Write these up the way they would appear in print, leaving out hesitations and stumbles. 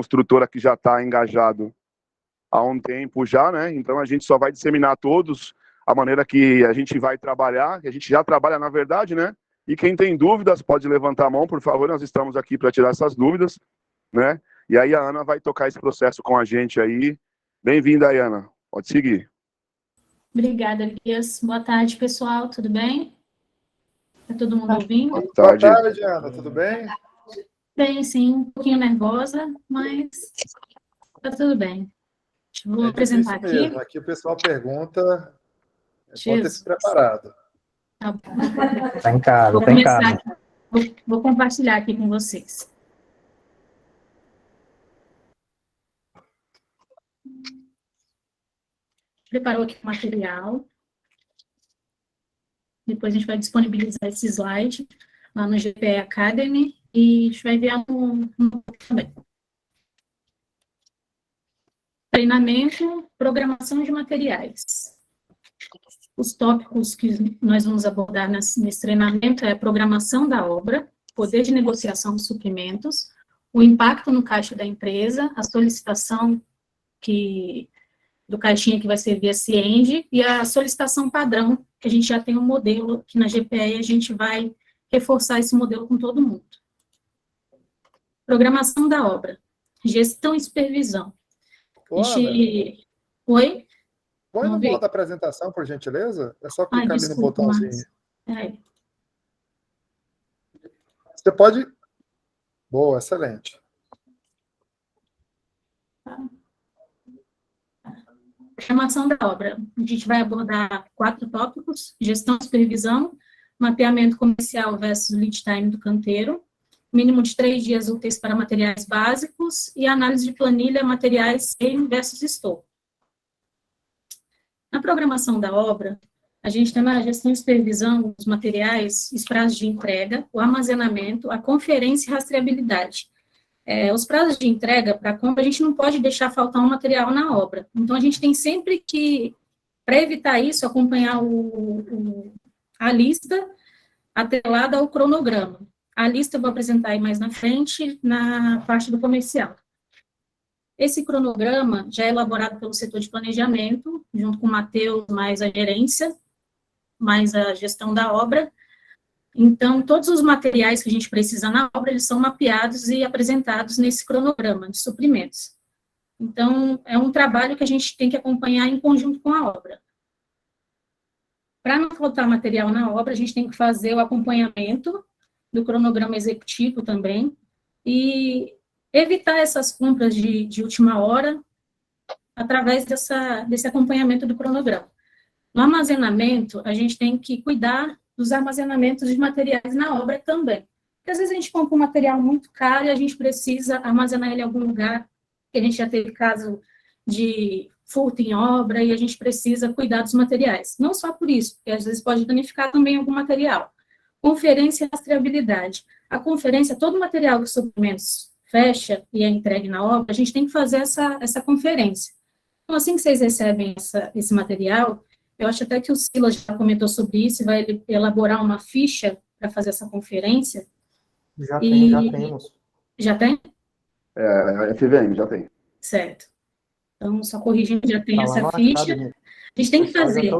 construtora que já está engajado há um tempo já, né? Então a gente só vai disseminar a todos a maneira que a gente vai trabalhar, que a gente já trabalha na verdade, né? E quem tem dúvidas pode levantar a mão, por favor, nós estamos aqui para tirar essas dúvidas, né? E aí a Ana vai tocar esse processo com a gente aí. Bem-vinda, Ana. Pode seguir. Obrigada, Elias. Boa tarde, pessoal. Tudo bem? Está todo mundo ouvindo? Boa tarde. Boa tarde, Ana. Tudo bem? Bem, sim. Um pouquinho nervosa, mas está tudo bem. Vou apresentar aqui. Mesmo. Aqui o pessoal pergunta, pode ter se preparado. Está em casa, está em casa. Vou compartilhar aqui com vocês. Preparou aqui o material. Depois a gente vai disponibilizar esse slide lá no GPE Academy e a gente vai enviar no também. Treinamento, programação de materiais. Os tópicos que nós vamos abordar nesse treinamento é a programação da obra, poder de negociação de suprimentos, o impacto no caixa da empresa, a solicitação do caixinha que vai ser via Cienge e a solicitação padrão, que a gente já tem um modelo que na GPE a gente vai reforçar esse modelo com todo mundo. Programação da obra, gestão e supervisão. Oi? Põe no modo da apresentação, por gentileza. É só clicar ali no botãozinho. Você pode... Boa, excelente. Programação da obra. A gente vai abordar 4 tópicos: gestão e supervisão, mapeamento comercial versus lead time do canteiro, mínimo de 3 dias úteis para materiais básicos e análise de planilha materiais em versus estoque. Na programação da obra, a gente tem a gestão e supervisão dos materiais, os prazos de entrega, o armazenamento, a conferência e rastreabilidade. Os prazos de entrega para compra, a gente não pode deixar faltar um material na obra. Então, a gente tem sempre que, para evitar isso, acompanhar a lista atrelada ao cronograma. A lista eu vou apresentar aí mais na frente, na parte do comercial. Esse cronograma já é elaborado pelo setor de planejamento, junto com o Matheus, mais a gerência, mais a gestão da obra. Então, todos os materiais que a gente precisa na obra, eles são mapeados e apresentados nesse cronograma de suprimentos. Então, é um trabalho que a gente tem que acompanhar em conjunto com a obra. Para não faltar material na obra, a gente tem que fazer o acompanhamento do cronograma executivo também, e evitar essas compras de última hora através desse acompanhamento do cronograma. No armazenamento, a gente tem que cuidar dos armazenamentos de materiais na obra também. Porque às vezes a gente compra um material muito caro e a gente precisa armazenar ele em algum lugar, que a gente já teve caso de furto em obra e a gente precisa cuidar dos materiais. Não só por isso, porque às vezes pode danificar também algum material. Conferência e rastreabilidade. A conferência, todo material dos suprimentos fecha e é entregue na obra, a gente tem que fazer essa conferência. Então, assim que vocês recebem esse material, eu acho até que o Silas já comentou sobre isso, vai elaborar uma ficha para fazer essa conferência. Já temos. Já tem? A FVM já tem. Certo. Então, só corrigindo, já tem essa ficha. A gente tem que fazer.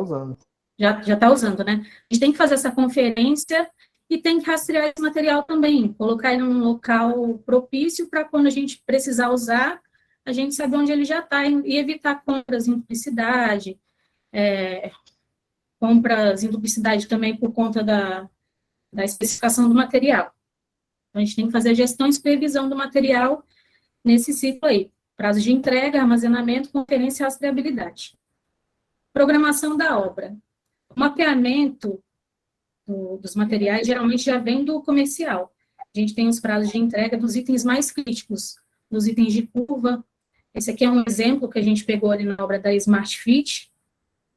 Já está usando, né? A gente tem que fazer essa conferência e tem que rastrear esse material também, colocar ele num local propício para quando a gente precisar usar, a gente saber onde ele já está e evitar compras em duplicidade, compras em duplicidade também por conta da especificação do material. Então, a gente tem que fazer a gestão e supervisão do material nesse ciclo aí. Prazo de entrega, armazenamento, conferência e rastreabilidade. Programação da obra. O mapeamento dos materiais geralmente já vem do comercial. A gente tem os prazos de entrega dos itens mais críticos, dos itens de curva. Esse aqui é um exemplo que a gente pegou ali na obra da Smart Fit,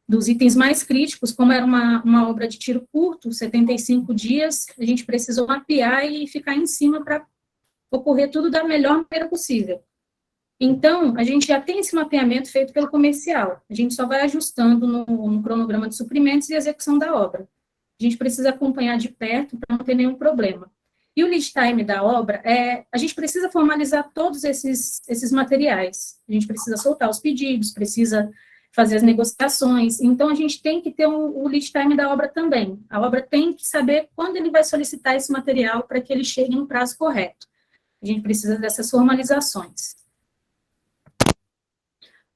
dos itens mais críticos, como era uma obra de tiro curto, 75 dias, a gente precisou mapear e ficar em cima para ocorrer tudo da melhor maneira possível. Então, a gente já tem esse mapeamento feito pelo comercial, a gente só vai ajustando no cronograma de suprimentos e execução da obra. A gente precisa acompanhar de perto para não ter nenhum problema. E o lead time da obra a gente precisa formalizar todos esses materiais. A gente precisa soltar os pedidos, precisa fazer as negociações. Então, a gente tem que ter o lead time da obra também. A obra tem que saber quando ele vai solicitar esse material para que ele chegue no prazo correto. A gente precisa dessas formalizações.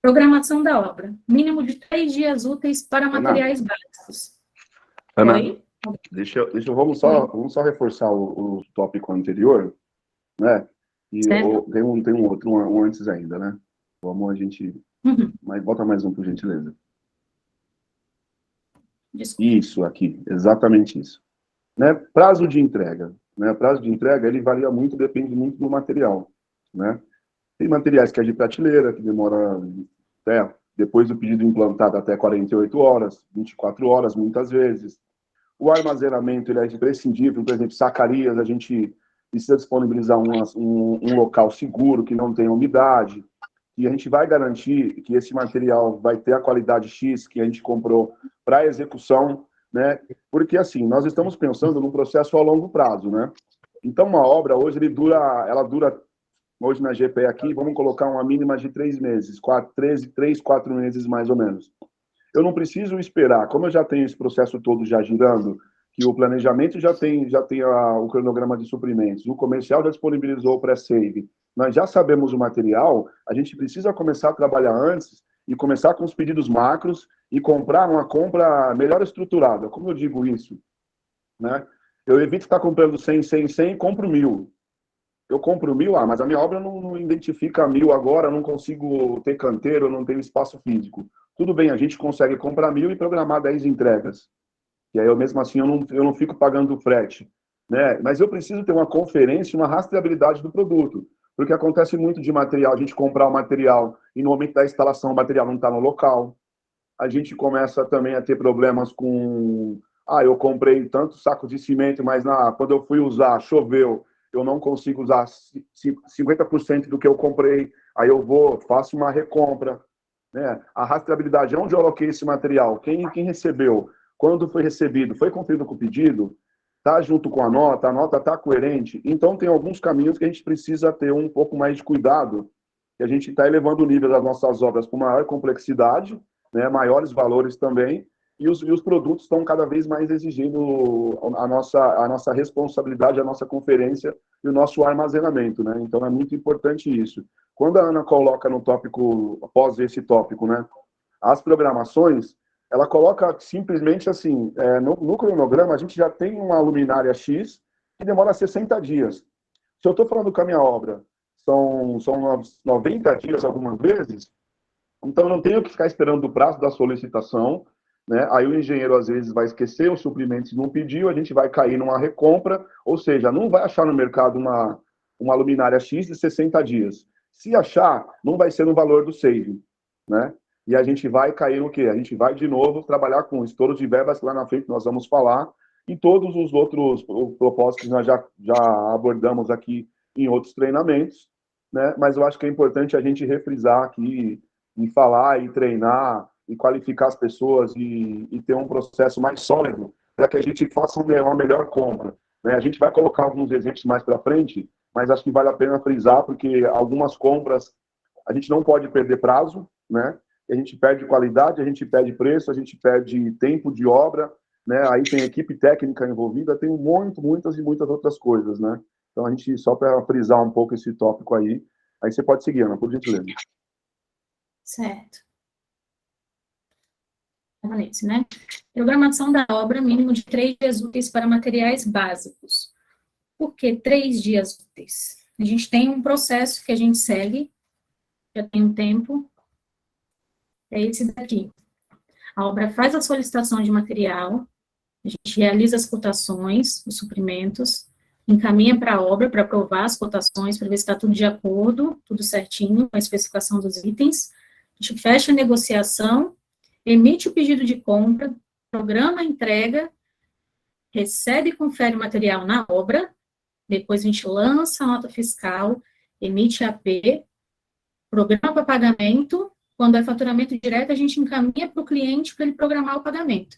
Programação da obra. Mínimo de 3 dias úteis para materiais básicos. Ana, Oi? vamos só reforçar o tópico anterior, né? E tem um outro, um antes ainda, né? Vamos a gente... Mas bota mais um, por gentileza. Desculpa. Isso aqui, exatamente isso. Né? Prazo de entrega. Né? Prazo de entrega, ele varia muito, depende muito do material. Né? Tem materiais que é de prateleira, que demora até, depois do pedido implantado, até 48 horas, 24 horas, muitas vezes. O armazenamento, ele é imprescindível. Por exemplo, sacarias, a gente precisa disponibilizar um local seguro, que não tenha umidade, e a gente vai garantir que esse material vai ter a qualidade X que a gente comprou para execução, né? Porque, assim, nós estamos pensando num processo a longo prazo, né? Então, uma obra, hoje, ela dura, hoje na GPE aqui, vamos colocar uma mínima de 3 meses, 4 meses, mais ou menos. Eu não preciso esperar, como eu já tenho esse processo todo já girando, que o planejamento já tem o cronograma de suprimentos, o comercial já disponibilizou o pré-save, nós já sabemos o material, a gente precisa começar a trabalhar antes e começar com os pedidos macros e comprar uma compra melhor estruturada. Como eu digo isso? Né? Eu evito estar comprando 100 e compro 1.000. Eu compro 1.000, mas a minha obra não identifica 1.000 agora, não consigo ter canteiro, não tenho espaço físico. Tudo bem, a gente consegue comprar 1.000 e programar 10 entregas. E aí, mesmo assim, eu não fico pagando o frete. Né? Mas eu preciso ter uma conferência, uma rastreabilidade do produto. Porque acontece muito de material, a gente comprar o material e no momento da instalação o material não está no local. A gente começa também a ter problemas com... eu comprei tantos sacos de cimento, mas quando eu fui usar, choveu, eu não consigo usar 50% do que eu comprei. Aí eu faço uma recompra. Né? A rastreabilidade, onde eu aloquei esse material? Quem recebeu? Quando foi recebido? Foi conferido com o pedido? Está junto com a nota está coerente. Então, tem alguns caminhos que a gente precisa ter um pouco mais de cuidado, que a gente está elevando o nível das nossas obras com maior complexidade, né, maiores valores também, e os produtos estão cada vez mais exigindo a nossa responsabilidade, a nossa conferência e o nosso armazenamento. Né? Então, é muito importante isso. Quando a Ana coloca no tópico, após esse tópico, né, as programações, ela coloca simplesmente assim, no cronograma, a gente já tem uma luminária X que demora 60 dias. Se eu estou falando com a minha obra, são 90 dias algumas vezes, então eu não tenho que ficar esperando o prazo da solicitação, né? Aí o engenheiro, às vezes, vai esquecer os suprimentos, não pediu, a gente vai cair numa recompra, ou seja, não vai achar no mercado uma luminária X de 60 dias. Se achar, não vai ser no valor do save, né? E a gente vai cair no quê? A gente vai, de novo, trabalhar com estouro de verbas, lá na frente nós vamos falar, e todos os outros propósitos nós já abordamos aqui em outros treinamentos, né? Mas eu acho que é importante a gente refrisar aqui, e falar, e treinar, e qualificar as pessoas, e ter um processo mais sólido, para que a gente faça uma melhor compra. Né? A gente vai colocar alguns exemplos mais para frente, mas acho que vale a pena frisar, porque algumas compras a gente não pode perder prazo, né? A gente perde qualidade, a gente perde preço, a gente perde tempo de obra, né? Aí tem equipe técnica envolvida, tem muitas e muitas outras coisas, né? Então, a gente, só para frisar um pouco esse tópico aí você pode seguir, Ana, por gentileza. Certo. Né? Programação da obra, mínimo de 3 dias úteis para materiais básicos. Por que 3 dias úteis? A gente tem um processo que a gente segue, já tem um tempo, é esse daqui. A obra faz a solicitação de material, a gente realiza as cotações, os suprimentos, encaminha para a obra para aprovar as cotações, para ver se está tudo de acordo, tudo certinho, com a especificação dos itens. A gente fecha a negociação, emite o pedido de compra, programa a entrega, recebe e confere o material na obra, depois a gente lança a nota fiscal, emite a AP, programa para pagamento. Quando é faturamento direto, a gente encaminha para o cliente para ele programar o pagamento.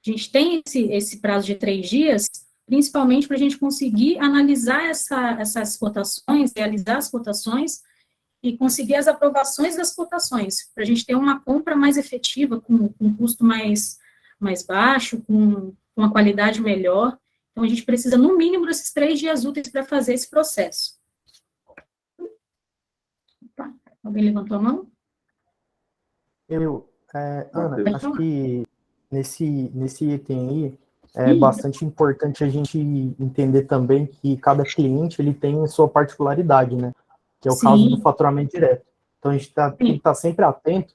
A gente tem esse prazo de 3 dias, principalmente para a gente conseguir analisar essas cotações, realizar as cotações e conseguir as aprovações das cotações, para a gente ter uma compra mais efetiva, com um custo mais baixo, com uma qualidade melhor. Então, a gente precisa, no mínimo, desses 3 dias úteis para fazer esse processo. Opa, alguém levantou a mão? Ana, acho que nesse item aí, é bastante importante a gente entender também que cada cliente ele tem a sua particularidade, né? Que é o caso do faturamento direto. Então, a gente tem que estar sempre atento,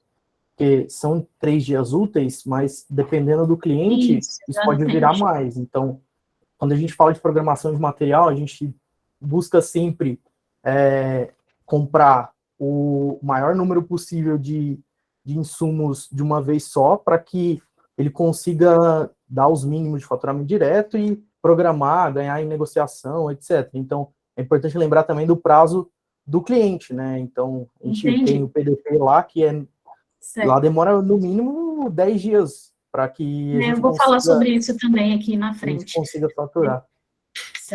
porque são 3 dias úteis, mas dependendo do cliente, isso pode virar mais. Então, quando a gente fala de programação de material, a gente busca sempre comprar o maior número possível de insumos de uma vez só, para que ele consiga dar os mínimos de faturamento direto e programar, ganhar em negociação, etc. Então, é importante lembrar também do prazo do cliente, né? Então, a gente tem o PDP lá, que lá demora no mínimo 10 dias para que a gente eu vou falar sobre isso também aqui na frente. A gente consiga faturar.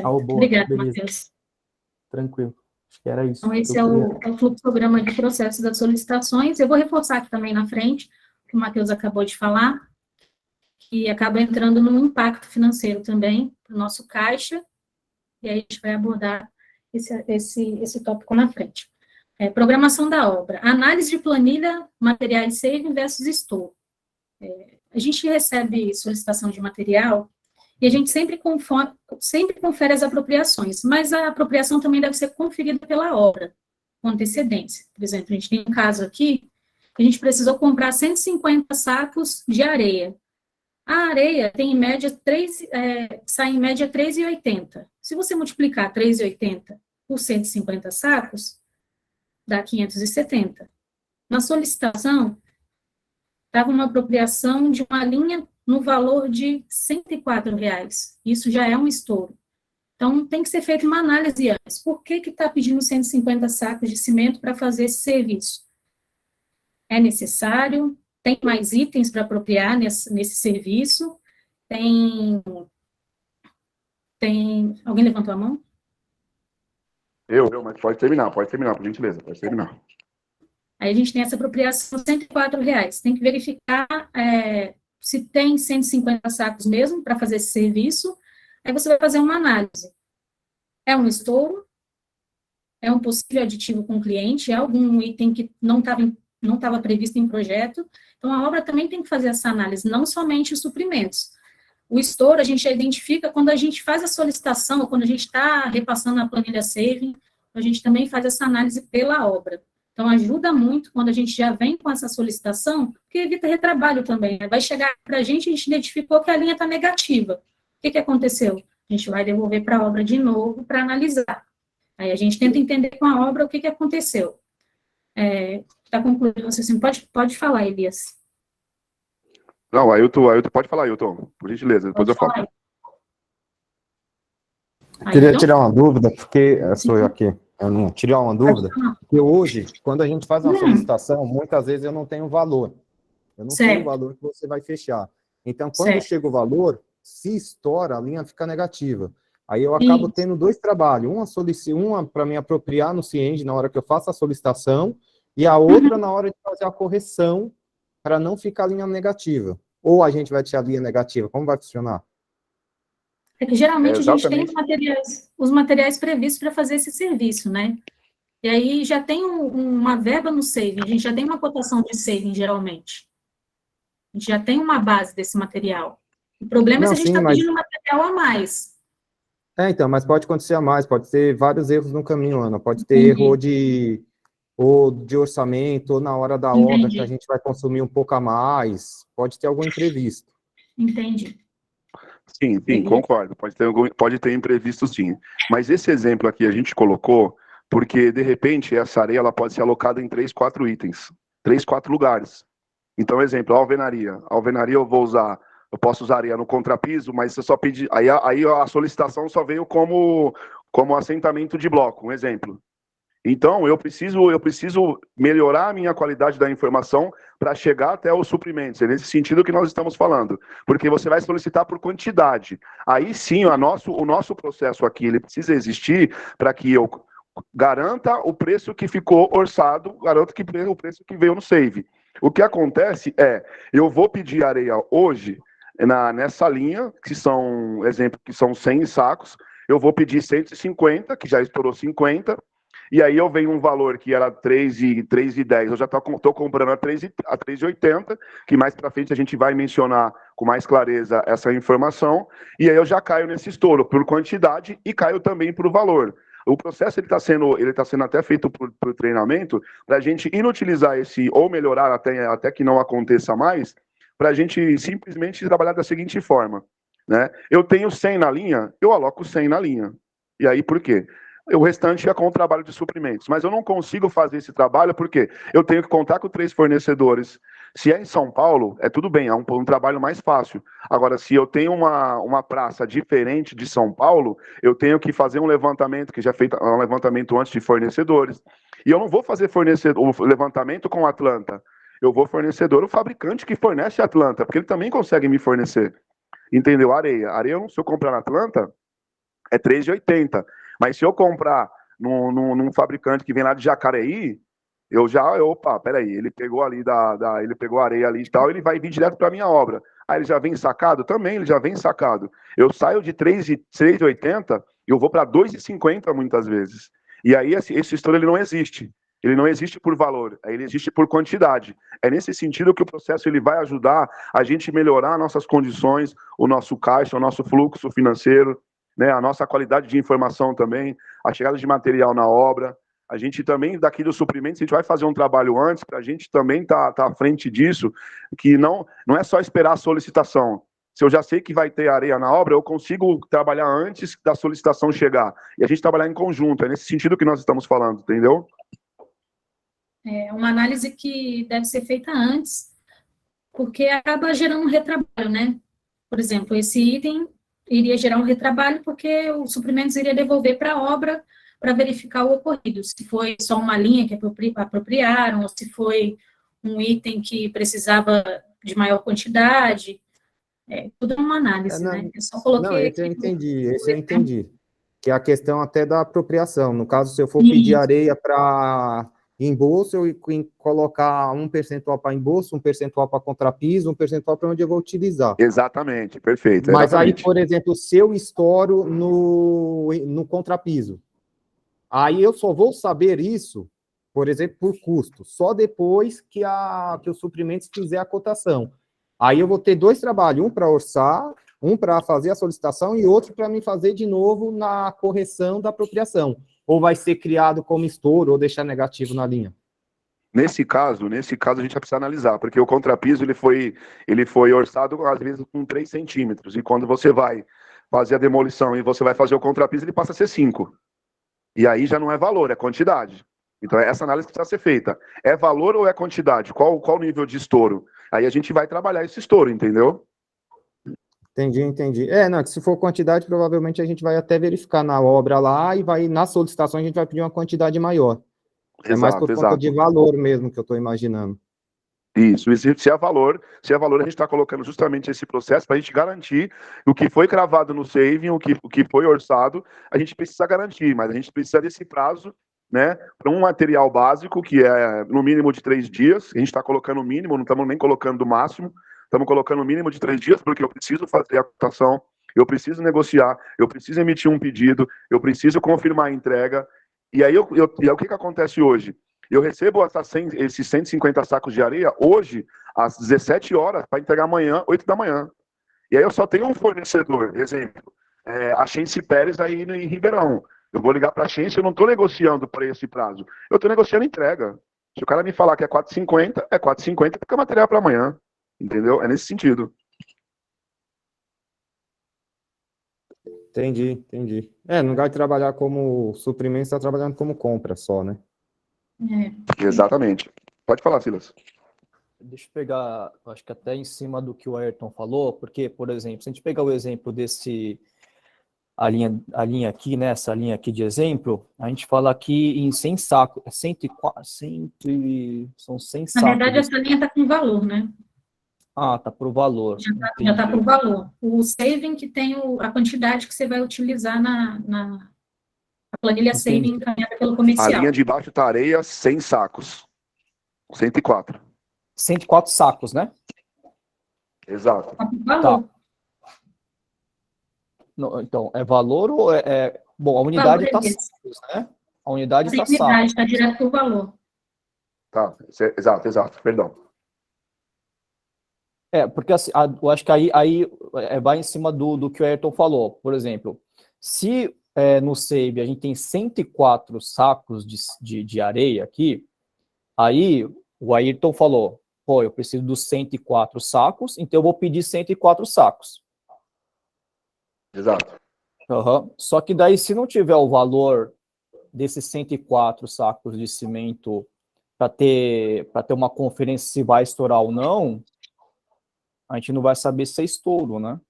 Boa, obrigada, Matheus. Tranquilo. Acho que era isso. Então, esse é o fluxograma de processo das solicitações. Eu vou reforçar aqui também na frente, o que o Matheus acabou de falar, que acaba entrando no impacto financeiro também, para o nosso caixa, e aí a gente vai abordar esse tópico na frente. Programação da obra. Análise de planilha, materiais saving versus store. A gente recebe solicitação de material e a gente sempre confere as apropriações, mas a apropriação também deve ser conferida pela obra, com antecedência. Por exemplo, a gente tem um caso aqui, que a gente precisou comprar 150 sacos de areia. A areia tem em média sai em média 3,80. Se você multiplicar 3,80 por 150 sacos, dá 570. Na solicitação, estava uma apropriação de uma linha no valor de R$ 104. Isso já é um estouro. Então, tem que ser feita uma análise antes. Por que está pedindo 150 sacos de cimento para fazer esse serviço? É necessário? Tem mais itens para apropriar nesse serviço? Alguém levantou a mão? Mas pode terminar, por gentileza, pode terminar. Aí a gente tem essa apropriação de R$ 104. Tem que verificar se tem 150 sacos mesmo para fazer esse serviço. Aí você vai fazer uma análise. É um estouro? É um possível aditivo com o cliente? É algum item que não estava previsto em projeto? Então, a obra também tem que fazer essa análise, não somente os suprimentos. O estouro a gente já identifica quando a gente faz a solicitação, ou quando a gente está repassando a planilha saving, a gente também faz essa análise pela obra. Então, ajuda muito quando a gente já vem com essa solicitação, porque evita retrabalho também, né? Vai chegar para a gente identificou que a linha está negativa. O que aconteceu? A gente vai devolver para a obra de novo para analisar. Aí a gente tenta entender com a obra o que aconteceu. Está concluído, você assim, pode falar, Elias. Não, Ailton, pode falar, Ailton, por gentileza, depois eu falo. Queria tirar uma dúvida, porque sou eu aqui. Eu não tirar uma dúvida, porque hoje, quando a gente faz uma solicitação, muitas vezes eu não tenho valor. Eu não sei o valor que você vai fechar. Então, quando chega o valor, se estoura, a linha fica negativa. Aí eu acabo tendo 2 trabalhos. Uma para me apropriar no Cienge na hora que eu faço a solicitação, e a outra na hora de fazer a correção, para não ficar a linha negativa. Ou a gente vai tirar a linha negativa, como vai funcionar? É que geralmente a gente tem os materiais previstos para fazer esse serviço, né? E aí já tem uma verba no saving, a gente já tem uma cotação de saving, geralmente. A gente já tem uma base desse material. O problema é se a gente está pedindo material a mais. Então, mas pode acontecer a mais, pode ter vários erros no caminho, Ana. Pode ter erro de orçamento, ou na hora da obra que a gente vai consumir um pouco a mais. Pode ter algum imprevisto. Entendi. Sim, concordo. Pode ter imprevisto, sim. Mas esse exemplo aqui a gente colocou porque, de repente, essa areia ela pode ser alocada em 3, 4 itens. 3, 4 lugares. Então, exemplo, a alvenaria. A alvenaria eu posso usar areia no contrapiso, mas você só pedir... Aí a solicitação só veio como assentamento de bloco, um exemplo. Então, eu preciso melhorar a minha qualidade da informação para chegar até os suprimentos. É nesse sentido que nós estamos falando. Porque você vai solicitar por quantidade. Aí sim, o nosso processo aqui, ele precisa existir para que eu garanta o preço que ficou orçado, garanto que o preço que veio no save. O que acontece é, eu vou pedir areia hoje, nessa linha, que são 100 sacos, eu vou pedir 150, que já estourou 50, e aí eu venho um valor que era 3,10, eu já estou comprando a 3,80, que mais para frente a gente vai mencionar com mais clareza essa informação, e aí eu já caio nesse estouro por quantidade e caio também por valor. O processo ele está sendo até feito por treinamento para a gente inutilizar ou melhorar até que não aconteça mais, para a gente simplesmente trabalhar da seguinte forma, né? Eu tenho 100 na linha, eu aloco 100 na linha. E aí por quê? O restante é com o trabalho de suprimentos. Mas eu não consigo fazer esse trabalho porque eu tenho que contar com 3 fornecedores. Se é em São Paulo, é tudo bem, é um trabalho mais fácil. Agora, se eu tenho uma praça diferente de São Paulo, eu tenho que fazer um levantamento, que já é feito um levantamento antes de fornecedores. E eu não vou fazer o levantamento com Atlanta. Eu vou o fabricante que fornece a Atlanta, porque ele também consegue me fornecer. Entendeu? Areia, se eu comprar na Atlanta, é 3,80. Mas se eu comprar num fabricante que vem lá de Jacareí, peraí, ele pegou ali ele pegou a areia ali e tal, ele vai vir direto para minha obra. Aí ele já vem sacado? Também, ele já vem sacado. Eu saio de 3,80, eu vou para 2,50 muitas vezes. E aí esse estouro ele não existe. Ele não existe por valor, ele existe por quantidade. É nesse sentido que o processo ele vai ajudar a gente melhorar nossas condições, o nosso caixa, o nosso fluxo financeiro, né, a nossa qualidade de informação também, a chegada de material na obra. A gente também, daqui dos suprimentos, a gente vai fazer um trabalho antes, para a gente também estar à frente disso, que não é só esperar a solicitação. Se eu já sei que vai ter areia na obra, eu consigo trabalhar antes da solicitação chegar. E a gente trabalhar em conjunto, é nesse sentido que nós estamos falando, entendeu? É uma análise que deve ser feita antes, porque acaba gerando um retrabalho, né? Por exemplo, esse item iria gerar um retrabalho porque os suprimentos iria devolver para a obra para verificar o ocorrido, se foi só uma linha que apropriaram, ou se foi um item que precisava de maior quantidade, tudo é uma análise, né? Eu só coloquei esse eu entendi, que é a questão até da apropriação. No caso, se eu for pedir areia para embolso, eu colocar 1% para embolso, 1% para contrapiso, 1% para onde eu vou utilizar. Exatamente, perfeito. Mas exatamente. Aí, por exemplo, se eu estouro no contrapiso, aí eu só vou saber isso, por exemplo, por custo, só depois que os suprimentos fizer a cotação. Aí eu vou ter 2 trabalhos, um para orçar, um para fazer a solicitação e outro para me fazer de novo na correção da apropriação. Ou vai ser criado como estouro ou deixar negativo na linha? Nesse caso, a gente vai precisar analisar, porque o contrapiso ele foi orçado, às vezes, com 3 centímetros, e quando você vai fazer a demolição e você vai fazer o contrapiso, ele passa a ser 5. E aí já não é valor, é quantidade. Então, essa análise que precisa ser feita. É valor ou é quantidade? Qual o nível de estouro? Aí a gente vai trabalhar esse estouro, entendeu? Entendi. Não, se for quantidade, provavelmente a gente vai até verificar na obra lá e na solicitação a gente vai pedir uma quantidade maior. É mais por conta de valor mesmo que eu estou imaginando. Isso, se é valor, a gente está colocando justamente esse processo para a gente garantir o que foi cravado no saving, o que foi orçado, a gente precisa garantir, mas a gente precisa desse prazo, né, para um material básico, que é no mínimo de 3 dias, a gente está colocando o mínimo, não estamos nem colocando o máximo, estamos colocando o mínimo de 3 dias, porque eu preciso fazer a cotação, eu preciso negociar, eu preciso emitir um pedido, eu preciso confirmar a entrega, e aí o que acontece hoje? Eu recebo esses 150 sacos de areia hoje, às 17 horas, para entregar amanhã, 8 da manhã. E aí eu só tenho um fornecedor, exemplo, a Chance Pérez aí em Ribeirão. Eu vou ligar para a Chance, eu não estou negociando por esse prazo. Eu estou negociando entrega. Se o cara me falar que é 4,50, é 4,50 porque é material para amanhã. Entendeu? É nesse sentido. Entendi. No lugar de trabalhar como suprimento, você está trabalhando como compra só, né? Exatamente. Pode falar, Silas. Deixa eu pegar, acho que até em cima do que o Ayrton falou, porque, por exemplo, se a gente pegar o exemplo a linha aqui, né, essa linha aqui de exemplo, a gente fala aqui em 100 sacos, são 100 Na sacos. verdade, essa linha está com valor, né? Ah, tá por valor. Já está por valor. O saving que tem a quantidade que você vai utilizar na planilha saving encaminhada pelo A comercial. linha de baixo tá areia, 100 sacos. 104. 104 sacos, né? Exato. Está por valor. Tá. Então, é valor ou bom, a unidade está sacos, né? A unidade está sacos. A unidade está direto por valor. Tá, exato, perdão. Porque assim, eu acho que aí vai em cima do que o Ayrton falou. Por exemplo, se no save a gente tem 104 sacos de areia aqui, aí o Ayrton falou, pô, eu preciso dos 104 sacos, então eu vou pedir 104 sacos. Exato. Uhum. Só que daí, se não tiver o valor desses 104 sacos de cimento para ter uma conferência se vai estourar ou não, a gente não vai saber se é estouro, né?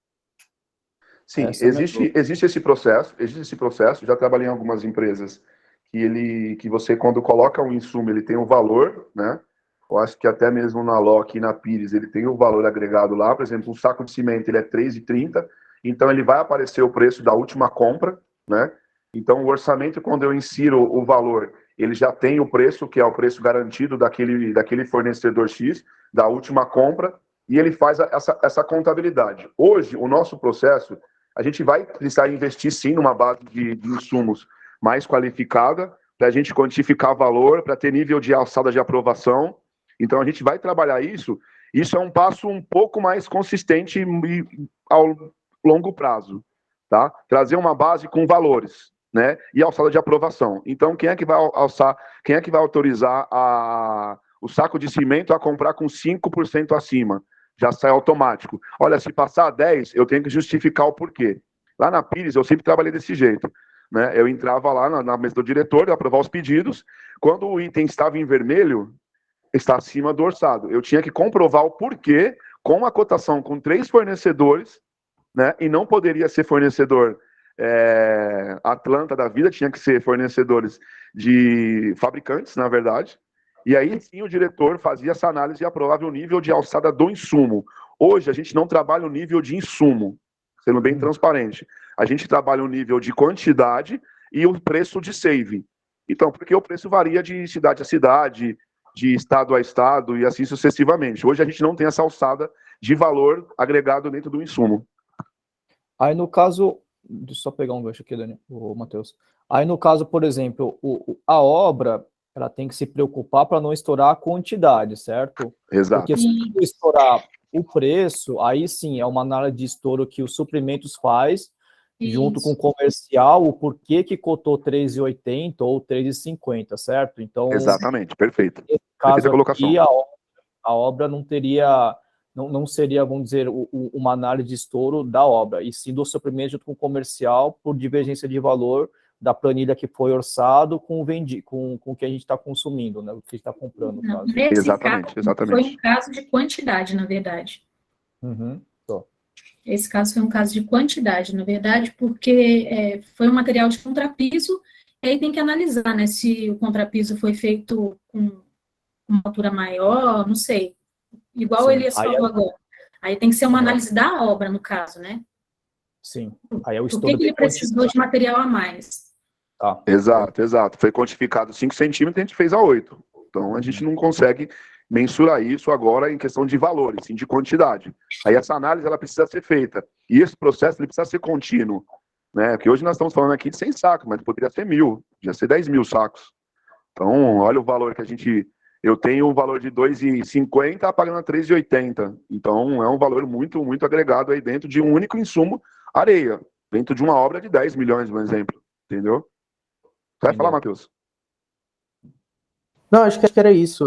Sim, existe esse processo, já trabalhei em algumas empresas que você, quando coloca um insumo, ele tem um valor, né? Eu acho que até mesmo na Loki e na Pires, ele tem o valor agregado lá, por exemplo, um saco de cimento, ele é R$3,30, então ele vai aparecer o preço da última compra, né? Então o orçamento, quando eu insiro o valor, ele já tem o preço, que é o preço garantido daquele fornecedor X, da última compra, e ele faz essa contabilidade. Hoje, o nosso processo, a gente vai precisar investir sim numa base de insumos mais qualificada, para a gente quantificar valor, para ter nível de alçada de aprovação. Então a gente vai trabalhar isso. Isso é um passo um pouco mais consistente ao longo prazo, tá? Trazer uma base com valores, né? E alçada de aprovação. Então quem é que vai autorizar o saco de cimento a comprar com 5% acima? Já sai automático. Olha, se passar 10, eu tenho que justificar o porquê. Lá na Pires, eu sempre trabalhei desse jeito, né? Eu entrava lá na mesa do diretor, aprovar os pedidos. Quando o item estava em vermelho, está acima do orçado. Eu tinha que comprovar o porquê com a cotação com 3 fornecedores, né? E não poderia ser fornecedor Atlanta da vida, tinha que ser fornecedores de fabricantes, na verdade. E aí sim o diretor fazia essa análise e aprovava o nível de alçada do insumo. Hoje a gente não trabalha o nível de insumo, sendo bem transparente. A gente trabalha o nível de quantidade e o preço de saving. Então, porque o preço varia de cidade a cidade, de estado a estado e assim sucessivamente. Hoje a gente não tem essa alçada de valor agregado dentro do insumo. Aí no caso, deixa eu só pegar um gancho aqui, Dani, o Matheus. Aí no caso, por exemplo, a obra, ela tem que se preocupar para não estourar a quantidade, certo? Exato. Porque se estourar o preço, aí sim é uma análise de estouro que os suprimentos faz, junto com o comercial, o porquê que cotou 3,80 ou 3,50, certo? Então, exatamente, perfeito. Nesse caso colocação. aqui, a obra não teria, não seria, vamos dizer, uma análise de estouro da obra, e sim do suprimento junto com o comercial por divergência de valor da planilha que foi orçado com o que a gente está consumindo, né? O que a gente está comprando. Não, nesse exatamente. Foi um caso de quantidade, na verdade. Esse caso foi um caso de quantidade, na verdade, porque foi um material de contrapiso, e aí tem que analisar, né, se o contrapiso foi feito com uma altura maior, não sei, igual sim, ele falou agora. Aí tem que ser uma análise da obra, no caso, né? Sim. Aí é o Por que ele precisou de material a mais? Tá. Exato. Foi quantificado 5 centímetros e a gente fez a 8. Então a gente não consegue mensurar isso agora em questão de valores, sim de quantidade. Aí essa análise ela precisa ser feita. E esse processo ele precisa ser contínuo, né? Porque hoje nós estamos falando aqui de 100 sacos, mas poderia ser 1.000, poderia ser 10.000 sacos. Então, olha o valor que eu tenho o valor de 2,50 pagando 3,80. Então, é um valor muito, muito agregado aí dentro de um único insumo, areia, dentro de uma obra de 10 milhões, por exemplo. Entendeu? Você vai falar, Matheus? Não, acho que era isso.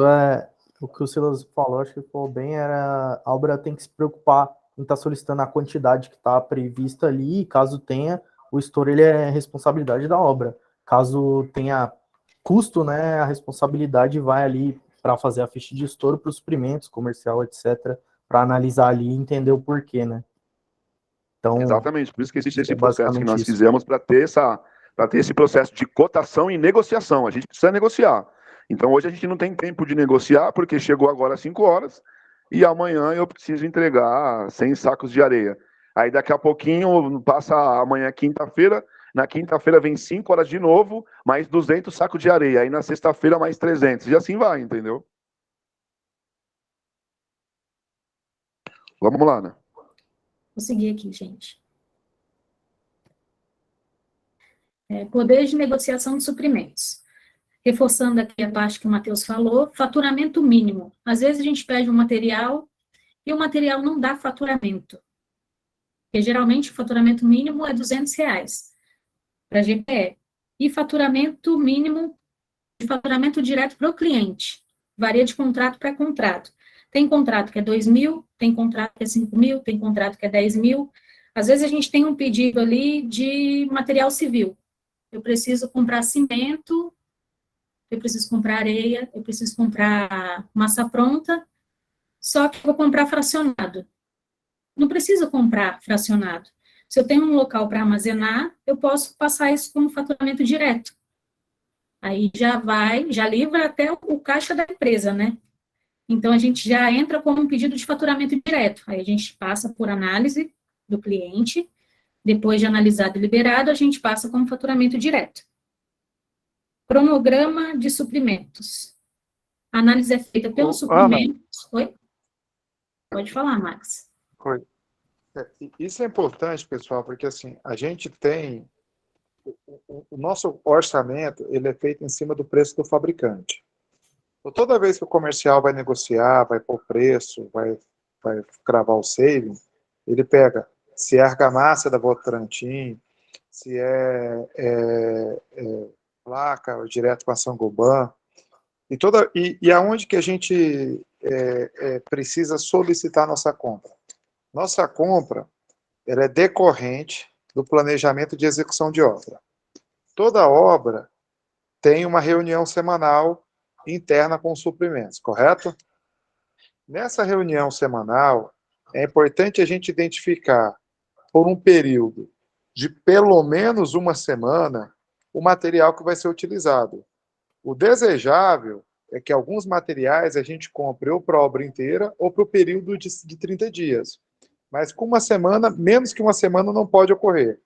O que o Silas falou, acho que ficou bem, a obra tem que se preocupar em estar solicitando a quantidade que está prevista ali, e caso tenha, o estouro ele é responsabilidade da obra. Caso tenha custo, né, a responsabilidade vai ali para fazer a ficha de estouro para os suprimentos, comercial, etc., para analisar ali e entender o porquê, né? Então, exatamente, por isso que existe esse é processo que nós basicamente isso. fizemos para ter esse processo de cotação e negociação. A gente precisa negociar. Então, hoje a gente não tem tempo de negociar, porque chegou agora às 5 horas, e amanhã eu preciso entregar 100 sacos de areia. Aí daqui a pouquinho, passa amanhã quinta-feira, na quinta-feira vem 5 horas de novo, mais 200 sacos de areia. Aí na sexta-feira mais 300, e assim vai, entendeu? Vamos lá, né? Vou seguir aqui, gente. Poder de negociação de suprimentos. Reforçando aqui a parte que o Matheus falou, faturamento mínimo. Às vezes a gente pede um material e o material não dá faturamento. Porque geralmente o faturamento mínimo é R$200 para GPE. E faturamento mínimo, de faturamento direto para o cliente. Varia de contrato para contrato. Tem contrato que é 2.000, tem contrato que é 5.000, tem contrato que é 10.000. Às vezes a gente tem um pedido ali de material civil. Eu preciso comprar cimento, eu preciso comprar areia, eu preciso comprar massa pronta, só que eu vou comprar fracionado. Não preciso comprar fracionado. Se eu tenho um local para armazenar, eu posso passar isso como faturamento direto. Aí já livra até o caixa da empresa, né? Então, a gente já entra como um pedido de faturamento direto. Aí a gente passa por análise do cliente, depois de analisado e liberado, a gente passa como faturamento direto. Cronograma de suprimentos. A análise é feita pelos suprimentos. Oi? Pode falar, Max. Oi. Isso é importante, pessoal, porque assim, a gente tem o nosso orçamento, ele é feito em cima do preço do fabricante. Então, toda vez que o comercial vai negociar, vai pôr preço, vai cravar o saving, ele pega se é argamassa da Votorantim, se é placa direto com a Saint-Gobain, e aonde que a gente precisa solicitar nossa compra. Nossa compra ela é decorrente do planejamento de execução de obra. Toda obra tem uma reunião semanal interna com os suprimentos, correto? Nessa reunião semanal, é importante a gente identificar, por um período de pelo menos uma semana, o material que vai ser utilizado. O desejável é que alguns materiais a gente compre ou para a obra inteira ou para o período de 30 dias. Mas com uma semana, menos que uma semana não pode ocorrer.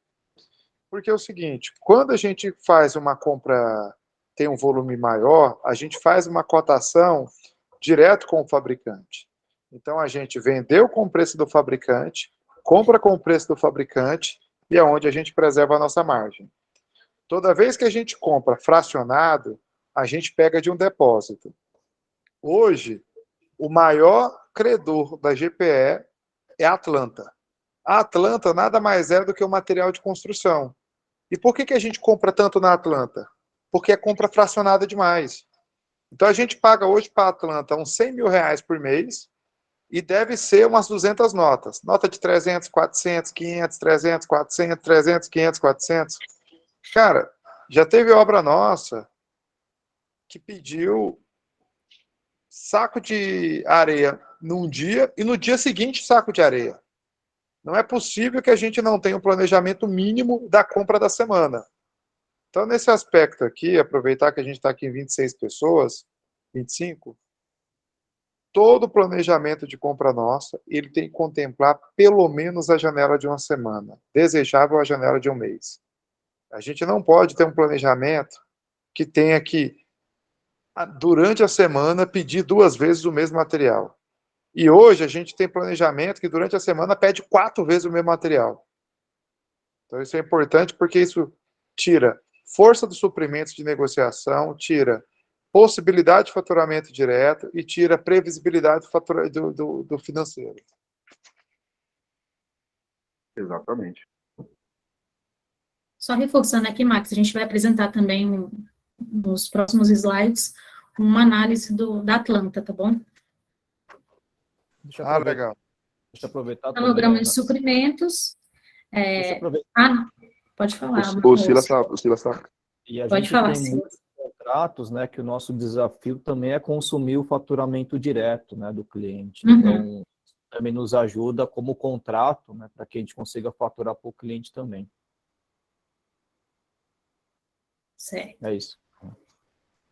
Porque é o seguinte, quando a gente faz uma compra, tem um volume maior, a gente faz uma cotação direto com o fabricante. Então, a gente vendeu com o preço do fabricante, compra com o preço do fabricante, e é onde a gente preserva a nossa margem. Toda vez que a gente compra fracionado, a gente pega de um depósito. Hoje, o maior credor da GPE é a Atlanta. A Atlanta nada mais é do que um material de construção. E por que a gente compra tanto na Atlanta? Porque é compra fracionada demais. Então a gente paga hoje para a Atlanta uns R$100 mil por mês e deve ser umas 200 notas. Nota de 300, 400, 500, 300, 400, 300, 500, 400. Cara, já teve obra nossa que pediu saco de areia num dia e no dia seguinte saco de areia. Não é possível que a gente não tenha um planejamento mínimo da compra da semana. Então, nesse aspecto aqui, aproveitar que a gente está aqui em 26 pessoas, 25, todo planejamento de compra nossa, ele tem que contemplar pelo menos a janela de uma semana. Desejável a janela de um mês. A gente não pode ter um planejamento que tenha que, durante a semana, pedir 2 vezes o mesmo material. E hoje a gente tem planejamento que durante a semana pede 4 vezes o mesmo material. Então isso é importante porque isso tira força dos suprimentos de negociação, tira possibilidade de faturamento direto e tira previsibilidade do financeiro. Exatamente. Só reforçando aqui, Max, a gente vai apresentar também nos próximos slides uma análise da Atlanta, tá bom? Legal. Deixa eu aproveitar. Cronograma de suprimentos. Pode falar. O Silas está. E a Pode gente falar, tem muitos contratos, né, que o nosso desafio também é consumir o faturamento direto, né, do cliente. Uhum. Então, também nos ajuda como contrato, né, para que a gente consiga faturar para o cliente também. Certo. É isso.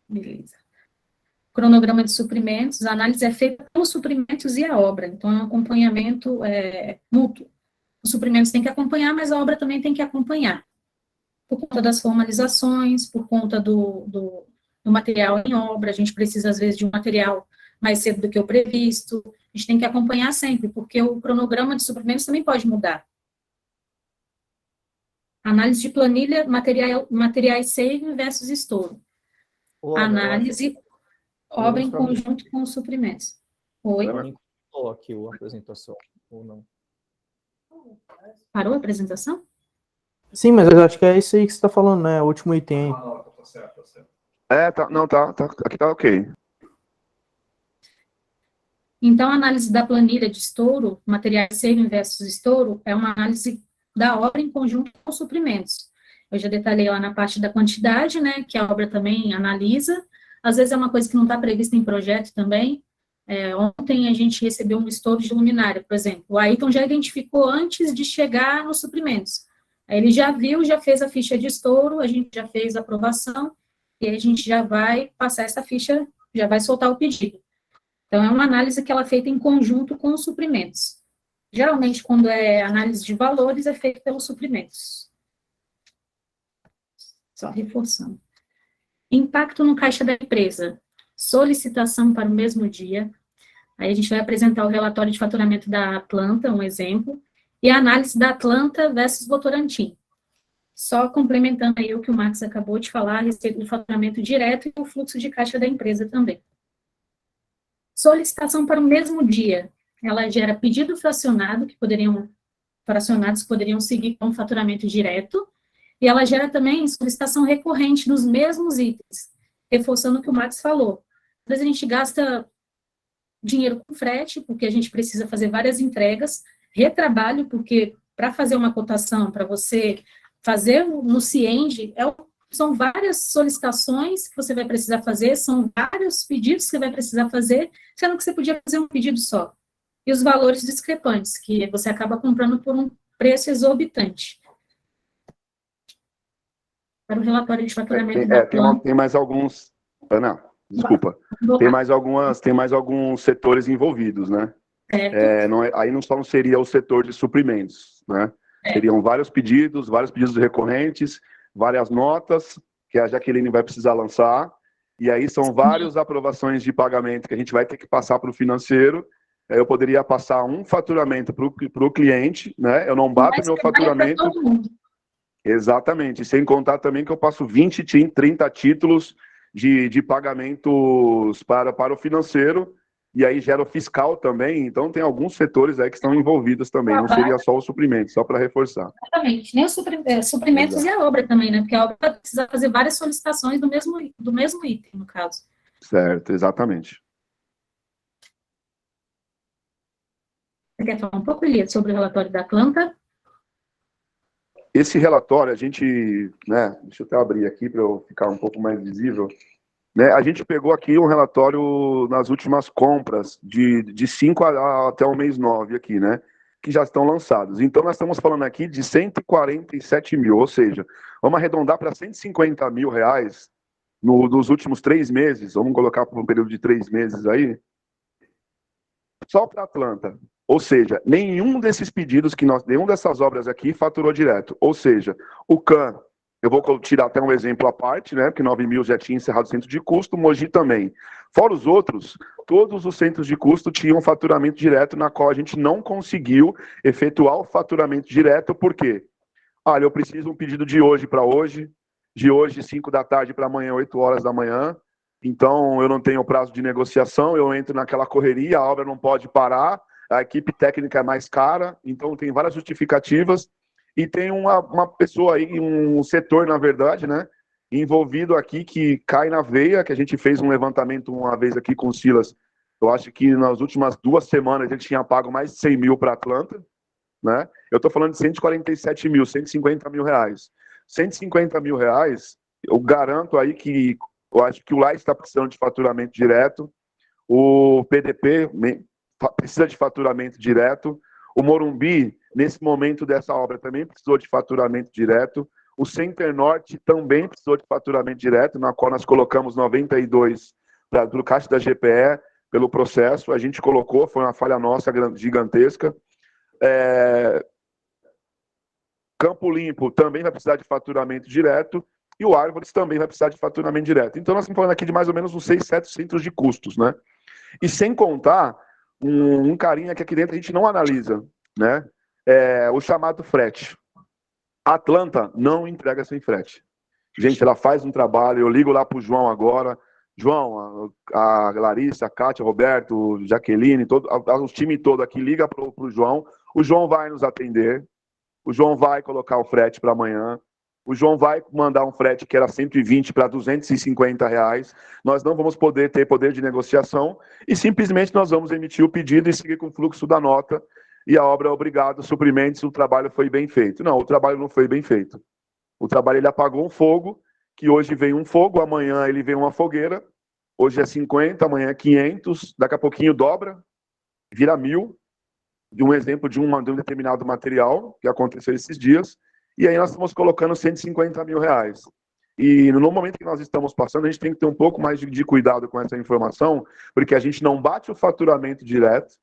Beleza. Cronograma de suprimentos, a análise é feita pelos suprimentos e a obra, então é um acompanhamento mútuo. Os suprimentos têm que acompanhar, mas a obra também tem que acompanhar. Por conta das formalizações, por conta do material em obra, a gente precisa, às vezes, de um material mais cedo do que o previsto, a gente tem que acompanhar sempre, porque o cronograma de suprimentos também pode mudar. Análise de planilha, materiais save versus estouro. Análise, obra em conjunto com os suprimentos. Oi? Parou aqui a apresentação, ou não? Parou a apresentação? Sim, mas eu acho que é isso aí que você está falando, né? O último item aí. Tá certo. Aqui tá ok. Então, a análise da planilha de estouro, materiais save versus estouro, é uma análise da obra em conjunto com os suprimentos. Eu já detalhei lá na parte da quantidade, né, que a obra também analisa. Às vezes é uma coisa que não está prevista em projeto também. Ontem a gente recebeu um estouro de luminária, por exemplo. O Ayrton já identificou antes de chegar nos suprimentos. Aí ele já viu, já fez a ficha de estouro, a gente já fez a aprovação, e aí a gente já vai passar essa ficha, já vai soltar o pedido. Então, é uma análise que ela é feita em conjunto com os suprimentos. Geralmente, quando é análise de valores, é feita pelos suprimentos. Só reforçando. Impacto no caixa da empresa. Solicitação para o mesmo dia. Aí a gente vai apresentar o relatório de faturamento da Atlanta, um exemplo, e a análise da Atlanta versus Votorantim. Só complementando aí o que o Marcos acabou de falar a respeito do faturamento direto e o fluxo de caixa da empresa também. Solicitação para o mesmo dia. Ela gera pedido fracionado, fracionados que poderiam seguir com faturamento direto, e ela gera também solicitação recorrente dos mesmos itens, reforçando o que o Max falou. Às vezes a gente gasta dinheiro com frete, porque a gente precisa fazer várias entregas, retrabalho, porque para fazer uma cotação, para você fazer no Cienge, são várias solicitações que você vai precisar fazer, são vários pedidos que você vai precisar fazer, sendo que você podia fazer um pedido só. E os valores discrepantes, que você acaba comprando por um preço exorbitante. Para o relatório de faturamento da planta. Tem mais alguns... Ana, desculpa. Tem mais alguns setores envolvidos, né? Aí não só seria o setor de suprimentos, né? Seriam vários pedidos recorrentes, várias notas, que a Jaqueline vai precisar lançar, e aí são várias aprovações de pagamento que a gente vai ter que passar para o financeiro. Eu poderia passar um faturamento para o cliente, né? Eu não bato meu faturamento. Exatamente, sem contar também que eu passo 20, 30 títulos de pagamentos para o financeiro, e aí gera o fiscal também, então tem alguns setores aí que estão envolvidos também, não seria só o suprimento, só para reforçar. Exatamente, nem os suprimentos. Exato. E a obra também, né, porque a obra precisa fazer várias solicitações do mesmo item, no caso. Certo, exatamente. Você quer falar um pouco, Elias, sobre o relatório da Atlanta? Esse relatório, a gente, né, deixa eu até abrir aqui para eu ficar um pouco mais visível, né, a gente pegou aqui um relatório nas últimas compras, de 5 até o mês 9 aqui, né, que já estão lançados. Então, nós estamos falando aqui de 147 mil, ou seja, vamos arredondar para 150 mil reais nos últimos 3 meses, vamos colocar por um período de 3 meses aí, só para Atlanta. Ou seja, nenhum desses pedidos nenhum dessas obras aqui faturou direto. Ou seja, o CAN, eu vou tirar até um exemplo à parte, né? Porque 9 mil já tinha encerrado o centro de custo, Mogi também. Fora os outros, todos os centros de custo tinham faturamento direto, na qual a gente não conseguiu efetuar o faturamento direto, por quê? Olha, eu preciso um pedido de hoje para hoje, de hoje 5 da tarde para amanhã, 8 horas da manhã. Então, eu não tenho prazo de negociação, eu entro naquela correria, a obra não pode parar, a equipe técnica é mais cara, então tem várias justificativas, e tem uma pessoa aí, um setor, na verdade, né, envolvido aqui que cai na veia, que a gente fez um levantamento uma vez aqui com o Silas, eu acho que nas últimas 2 semanas a gente tinha pago mais de 100 mil para Atlanta, né, eu estou falando de 147 mil, 150 mil reais. 150 mil reais, eu garanto aí que, eu acho que o LAI está precisando de faturamento direto, o PDP precisa de faturamento direto. O Morumbi, nesse momento dessa obra, também precisou de faturamento direto. O Center Norte também precisou de faturamento direto, na qual nós colocamos 92 do caixa da GPE pelo processo. A gente colocou, foi uma falha nossa gigantesca. Campo Limpo também vai precisar de faturamento direto. E o Árvores também vai precisar de faturamento direto. Então, nós estamos falando aqui de mais ou menos uns 6, 7 centros de custos, né? E sem contar um carinha que aqui dentro a gente não analisa, né? O chamado frete. A Atlanta não entrega sem frete. Gente, ela faz um trabalho, eu ligo lá para o João agora. João, a Larissa, a Kátia, Roberto, Jaqueline, o time todo aqui liga para o João. O João vai nos atender. O João vai colocar o frete para amanhã. O João vai mandar um frete que era 120 para 250 reais. Nós não vamos poder ter poder de negociação e simplesmente nós vamos emitir o pedido e seguir com o fluxo da nota. E a obra é obrigado, suprimentos, o trabalho foi bem feito. Não, o trabalho não foi bem feito. O trabalho, ele apagou um fogo, que hoje vem um fogo, amanhã ele vem uma fogueira. Hoje é 50, amanhã é 500, daqui a pouquinho dobra, vira 1.000, de um exemplo de um determinado material que aconteceu esses dias. E aí nós estamos colocando 150 mil reais. E no momento que nós estamos passando, a gente tem que ter um pouco mais de cuidado com essa informação, porque a gente não bate o faturamento direto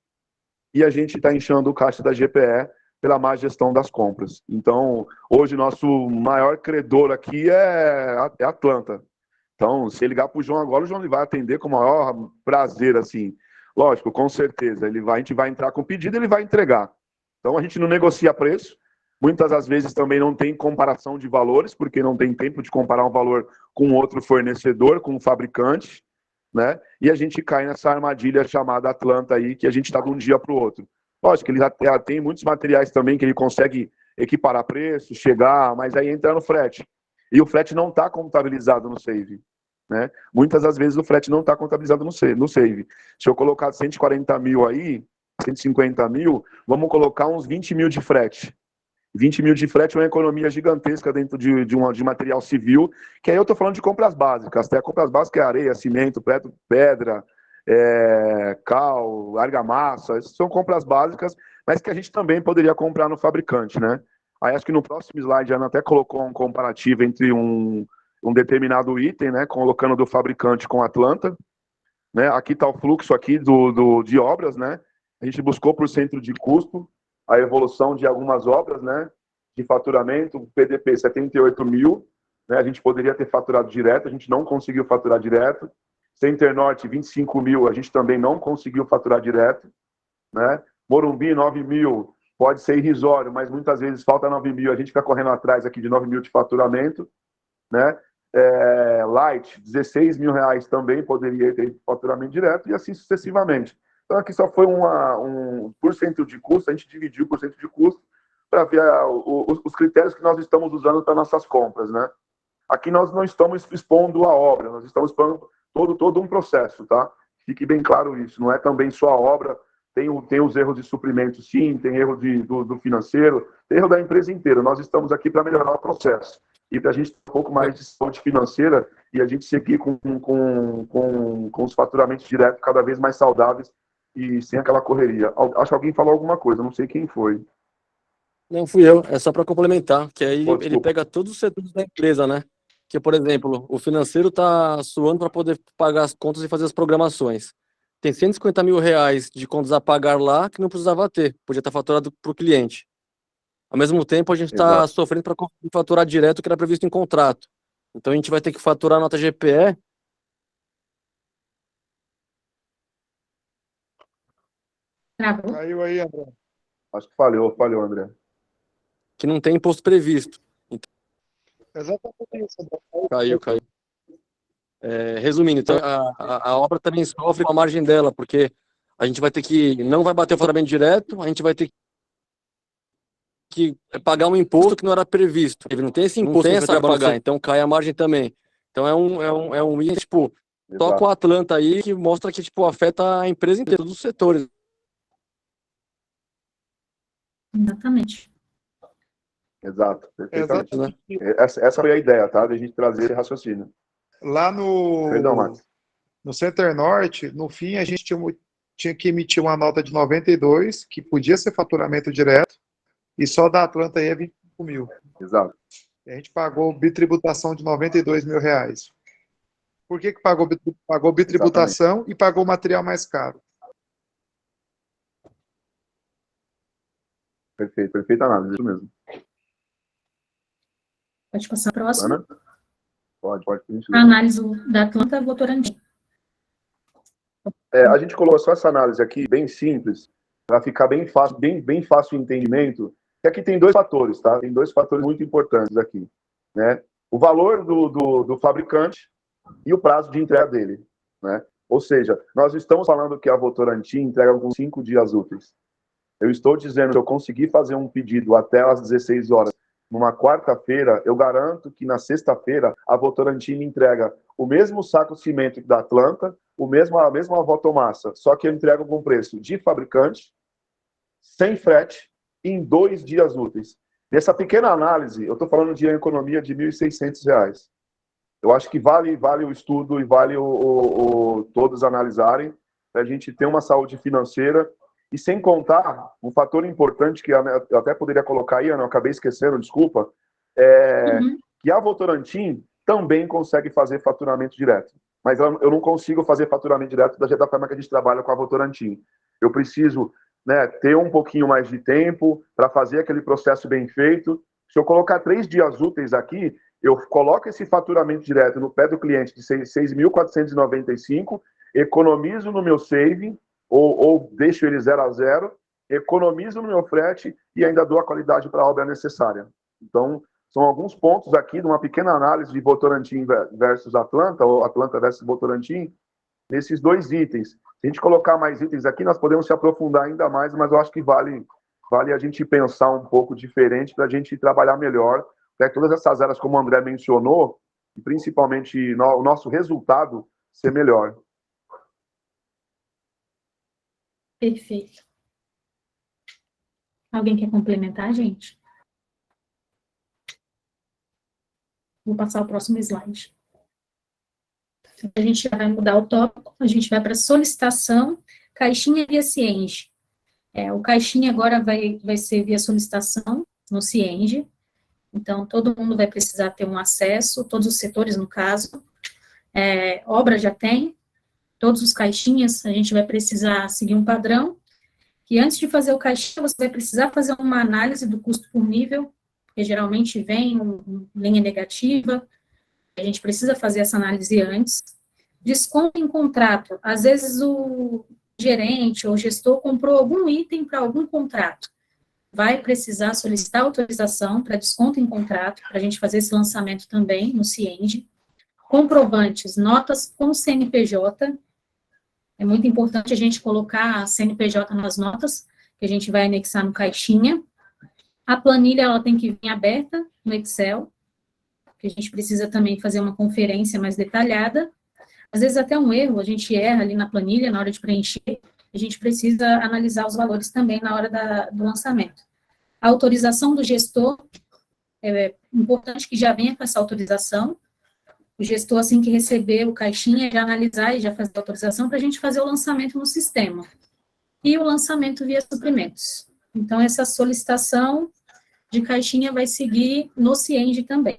e a gente está inchando o caixa da GPE pela má gestão das compras. Então, hoje, nosso maior credor aqui é Atlanta. Então, se ligar para o João agora, o João vai atender com o maior prazer, assim. Lógico, com certeza. A gente vai entrar com o pedido e ele vai entregar. Então, a gente não negocia preço. Muitas das vezes também não tem comparação de valores, porque não tem tempo de comparar um valor com outro fornecedor, com um fabricante, né? E a gente cai nessa armadilha chamada Atlanta aí, que a gente está de um dia para o outro. Lógico que ele já tem muitos materiais também que ele consegue equiparar preço, chegar, mas aí entra no frete. E o frete não está contabilizado no Save, né? Muitas das vezes o frete não está contabilizado no Save. Se eu colocar 140 mil aí, 150 mil, vamos colocar uns 20 mil de frete. 20 mil de frete é uma economia gigantesca dentro de material civil, que aí eu estou falando de compras básicas. Até compras básicas é areia, cimento, pedra, cal, argamassa. Essas são compras básicas, mas que a gente também poderia comprar no fabricante, né? Aí acho que no próximo slide a Ana até colocou um comparativo entre um determinado item, né? Colocando do fabricante com a Atlanta, né? Aqui está o fluxo aqui de obras, né? A gente buscou por centro de custo a evolução de algumas obras, né, de faturamento, PDP 78 mil, né, a gente poderia ter faturado direto, a gente não conseguiu faturar direto. Center Norte, 25 mil, a gente também não conseguiu faturar direto, né. Morumbi, 9 mil, pode ser irrisório, mas muitas vezes falta 9 mil, a gente fica correndo atrás aqui de 9 mil de faturamento, né. Light, 16 mil reais também poderia ter faturamento direto, e assim sucessivamente. Então, aqui só foi por cento de custo, a gente dividiu por cento de custo para ver os critérios que nós estamos usando para nossas compras, né? Aqui nós não estamos expondo a obra, nós estamos expondo todo um processo, tá? Fique bem claro isso, não é também só a obra, tem os erros de suprimento, sim, tem erro do financeiro, tem erro da empresa inteira. Nós estamos aqui para melhorar o processo e para a gente ter um pouco mais de saúde financeira e a gente seguir com os faturamentos diretos cada vez mais saudáveis e sem aquela correria. Acho que alguém falou alguma coisa, não sei quem foi. Não fui eu, é só para complementar, que aí Desculpa. ele pega todos os setores da empresa, né? Que, por exemplo, o financeiro está suando para poder pagar as contas e fazer as programações. Tem 150 mil reais de contas a pagar lá que não precisava ter, podia estar faturado para o cliente. Ao mesmo tempo, a gente está sofrendo para faturar direto o que era previsto em contrato. Então, a gente vai ter que faturar a nota GPE. Travou? Caiu aí, André. Acho que falhou, André. Que não tem imposto previsto. Então, Exatamente isso, André. caiu. Resumindo, então, a obra também sofre com a margem dela, porque a gente vai ter que, não vai bater o faturamento direto, a gente vai ter que pagar um imposto que não era previsto. Não tem esse imposto que vai pagar, então cai a margem também. Então é um item, tipo, só com a Atlanta aí, que mostra que, tipo, afeta a empresa inteira, todos os setores. Exatamente. Exato, perfeitamente. Exatamente. Essa foi a ideia, tá? De a gente trazer esse raciocínio. Lá Perdão, Marcos. no Center Norte, no fim, a gente tinha tinha que emitir uma nota de 92, que podia ser faturamento direto, e só da Atlanta aí é 25 mil. Exato. A gente pagou bitributação de 92 mil reais. Por que pagou bitributação? Exatamente. E pagou material mais caro? Perfeito, perfeita análise, isso mesmo. Pode passar a próxima. Ana? Pode. A análise da Atlanta Votorantim. A gente colocou só essa análise aqui, bem simples, para ficar bem fácil o entendimento. E aqui tem dois fatores, tá? Tem dois fatores muito importantes aqui, né? O valor do fabricante e o prazo de entrega dele, né? Ou seja, nós estamos falando que a Votorantim entrega com 5 dias úteis. Eu estou dizendo que eu conseguir fazer um pedido até às 16 horas numa quarta-feira, eu garanto que na sexta-feira a Votorantim me entrega o mesmo saco de cimento da Atlanta, a mesma votomassa, só que eu entrego com preço de fabricante, sem frete, em 2 dias úteis. Nessa pequena análise, eu estou falando de uma economia de R$ 1.600. Eu acho que vale o estudo e vale todos analisarem, para a gente ter uma saúde financeira. E sem contar, um fator importante que eu até poderia colocar aí, Ana, eu acabei esquecendo, desculpa, que a Votorantim também consegue fazer faturamento direto. Mas eu não consigo fazer faturamento direto da forma que a gente trabalha com a Votorantim. Eu preciso, né, ter um pouquinho mais de tempo para fazer aquele processo bem feito. Se eu colocar 3 dias úteis aqui, eu coloco esse faturamento direto no pé do cliente de 6.495, economizo no meu saving, ou deixo ele 0 a 0, economizo no meu frete e ainda dou a qualidade para a obra necessária. Então, são alguns pontos aqui de uma pequena análise de Votorantim versus Atlanta, ou Atlanta versus Votorantim, nesses 2 itens. Se a gente colocar mais itens aqui, nós podemos se aprofundar ainda mais, mas eu acho que vale a gente pensar um pouco diferente para a gente trabalhar melhor, para todas essas áreas, como o André mencionou, e principalmente o nosso resultado ser melhor. Perfeito. Alguém quer complementar, gente? Vou passar o próximo slide. A gente já vai mudar o tópico, a gente vai para solicitação, caixinha via Cienge. O caixinha agora vai ser via solicitação no Cienge. Então, todo mundo vai precisar ter um acesso, todos os setores, no caso. Obra já tem, todos os caixinhas, a gente vai precisar seguir um padrão, que antes de fazer o caixinha, você vai precisar fazer uma análise do custo por nível, porque geralmente vem linha negativa, a gente precisa fazer essa análise antes. Desconto em contrato, às vezes o gerente ou gestor comprou algum item para algum contrato, vai precisar solicitar autorização para desconto em contrato, para a gente fazer esse lançamento também no Cienge. Comprovantes, notas com CNPJ, é muito importante a gente colocar a CNPJ nas notas, que a gente vai anexar no caixinha. A planilha, ela tem que vir aberta no Excel, que a gente precisa também fazer uma conferência mais detalhada. Às vezes até um erro, a gente erra ali na planilha, na hora de preencher, a gente precisa analisar os valores também na hora do lançamento. A autorização do gestor, é importante que já venha com essa autorização. O gestor, assim que receber o caixinha, já analisar e já fazer a autorização para a gente fazer o lançamento no sistema. E o lançamento via suprimentos. Então, essa solicitação de caixinha vai seguir no Cienge também.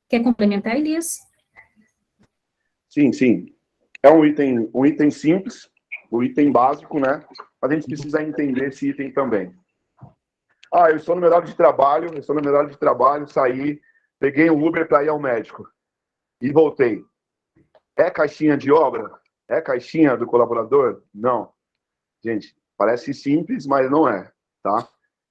Quer complementar, Elias? Sim. É um item simples, um item básico, né? Mas a gente precisa entender esse item também. Eu estou no meu horário de trabalho, saí, peguei um Uber para ir ao médico e voltei. É caixinha de obra? É caixinha do colaborador? Não. Gente, parece simples, mas não é, tá?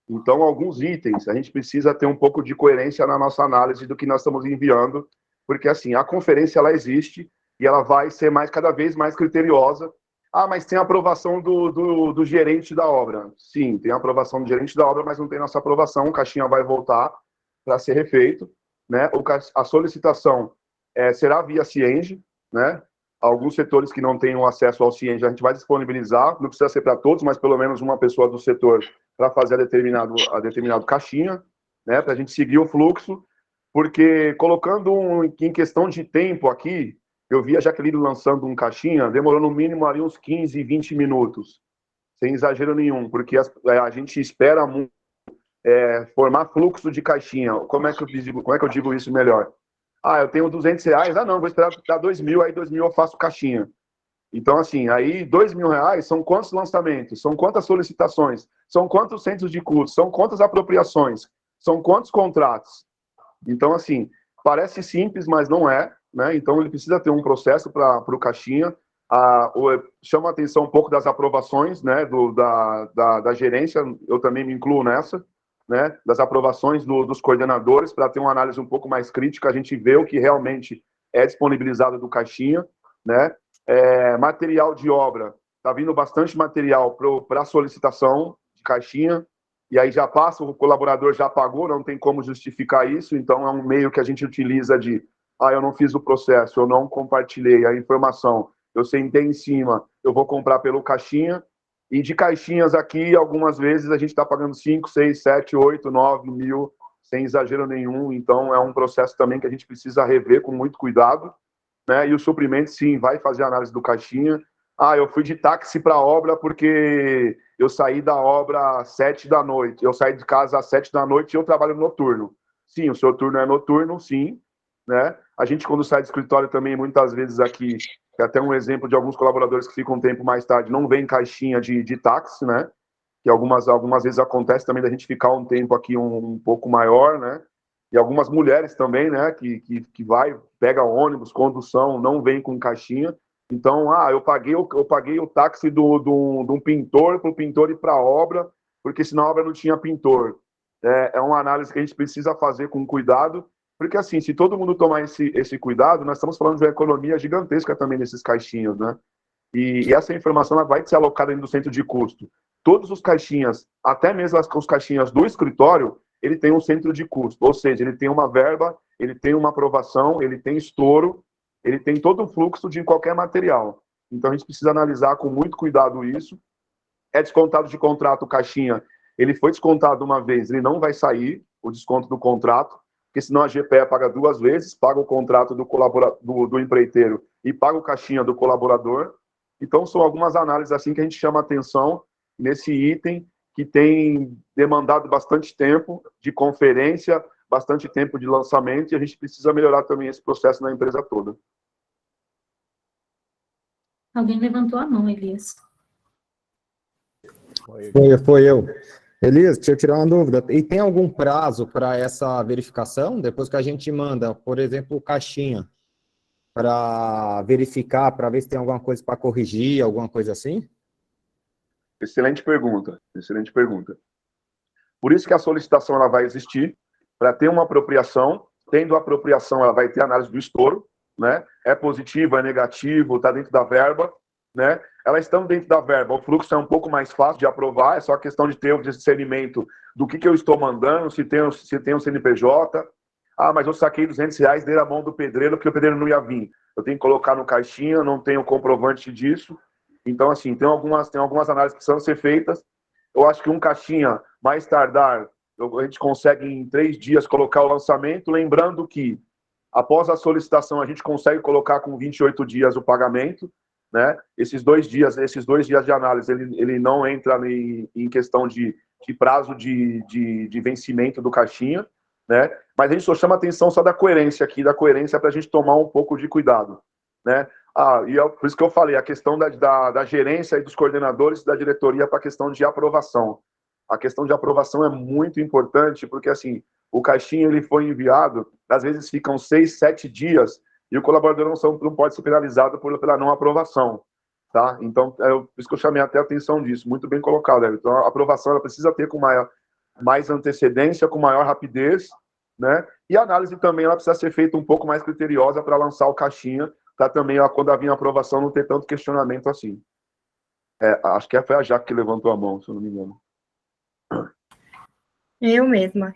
Então, alguns itens, a gente precisa ter um pouco de coerência na nossa análise do que nós estamos enviando, porque, assim, a conferência, ela existe e ela vai ser cada vez mais criteriosa. Mas tem a aprovação do gerente da obra. Sim, tem a aprovação do gerente da obra, mas não tem nossa aprovação, o caixinha vai voltar para ser refeito, né? A solicitação será via Cienge, né? Alguns setores que não tenham acesso ao Cienge, a gente vai disponibilizar, não precisa ser para todos, mas pelo menos uma pessoa do setor para fazer a determinado caixinha, né? Para a gente seguir o fluxo, porque colocando em questão de tempo aqui, Eu vi a Jaqueline lançando um caixinha, demorou no mínimo ali uns 15, 20 minutos, sem exagero nenhum, porque a gente espera muito formar fluxo de caixinha. Como é que eu digo isso melhor? Ah, eu tenho R$200, não, vou esperar dar 2.000, aí 2.000 eu faço caixinha. Então, assim, aí R$2.000 são quantos lançamentos, são quantas solicitações, são quantos centros de custo, são quantas apropriações, são quantos contratos. Então, assim, parece simples, mas não é, né? Então, ele precisa ter um processo para o caixinha. Chama a atenção um pouco das aprovações, né, da gerência, eu também me incluo nessa, né, das aprovações dos coordenadores, para ter uma análise um pouco mais crítica, a gente vê o que realmente é disponibilizado do caixinha, né? Material de obra, está vindo bastante material para solicitação de caixinha, e aí já passa, o colaborador já pagou, não tem como justificar isso, então é um meio que a gente utiliza de, eu não fiz o processo, eu não compartilhei a informação, eu sentei em cima, eu vou comprar pelo caixinha, e de caixinhas aqui, algumas vezes a gente está pagando 5, 6, 7, 8, 9 mil, sem exagero nenhum, então é um processo também que a gente precisa rever com muito cuidado, né? E o suprimento, sim, vai fazer a análise do caixinha. Eu fui de táxi para a obra porque eu saí da obra às 7 da noite, eu saí de casa às 7 da noite e eu trabalho noturno. Sim, o seu turno é noturno, sim, né? A gente, quando sai do escritório também, muitas vezes aqui, é até um exemplo de alguns colaboradores que ficam um tempo mais tarde, não vem caixinha de táxi, né? Que algumas vezes acontece também da gente ficar um tempo aqui um pouco maior, né? E algumas mulheres também, né? Que pega ônibus, condução, não vem com caixinha. Então, eu paguei o táxi de um pintor para o pintor ir para a obra, porque senão a obra não tinha pintor. É uma análise que a gente precisa fazer com cuidado, porque, assim, se todo mundo tomar esse cuidado, nós estamos falando de uma economia gigantesca também nesses caixinhos, né? E essa informação ela vai ser alocada dentro do centro de custo. Todos os caixinhas, até mesmo os caixinhas do escritório, ele tem um centro de custo, ou seja, ele tem uma verba, ele tem uma aprovação, ele tem estouro, ele tem todo o fluxo de qualquer material. Então, a gente precisa analisar com muito cuidado isso. É descontado de contrato o caixinha, ele foi descontado uma vez, ele não vai sair, o desconto do contrato, porque senão a GPE paga 2 vezes, paga o contrato do empreiteiro e paga o caixinha do colaborador. Então, são algumas análises assim que a gente chama atenção nesse item que tem demandado bastante tempo de conferência, bastante tempo de lançamento, e a gente precisa melhorar também esse processo na empresa toda. Alguém levantou a mão, Elias. Foi eu. Elias, deixa eu tirar uma dúvida. E tem algum prazo para essa verificação? Depois que a gente manda, por exemplo, caixinha, para verificar, para ver se tem alguma coisa para corrigir, alguma coisa assim? Excelente pergunta, excelente pergunta. Por isso que a solicitação ela vai existir, para ter uma apropriação. Tendo a apropriação, ela vai ter análise do estouro, né? É positivo, é negativo, está dentro da verba, né? Elas estão dentro da verba, o fluxo é um pouco mais fácil de aprovar, é só questão de ter o discernimento do que eu estou mandando, se tem um CNPJ. Mas eu saquei R$200, dei a mão do pedreiro, porque o pedreiro não ia vir. Eu tenho que colocar no caixinha, não tenho comprovante disso. Então, assim, tem algumas análises que precisam ser feitas. Eu acho que um caixinha, mais tardar, a gente consegue em 3 dias colocar o lançamento, lembrando que após a solicitação a gente consegue colocar com 28 dias o pagamento, né? Esses 2 dias de análise, ele não entra em questão de prazo de vencimento do caixinha, né? Mas a gente só chama atenção só da coerência aqui, para a gente tomar um pouco de cuidado, né? Por isso que eu falei, a questão da gerência e dos coordenadores da diretoria para a questão de aprovação. A questão de aprovação é muito importante, porque, assim, o caixinha ele foi enviado, às vezes ficam 6, 7 dias, e o colaborador não pode ser penalizado pela não aprovação, tá? Então, por isso que eu chamei até a atenção disso, muito bem colocado, Hélio. Então, a aprovação ela precisa ter com mais antecedência, com maior rapidez, né? E a análise também ela precisa ser feita um pouco mais criteriosa para lançar o caixinha, para também, quando vir a aprovação, não ter tanto questionamento assim. Acho que foi a Jaque que levantou a mão, se eu não me engano. Eu mesma.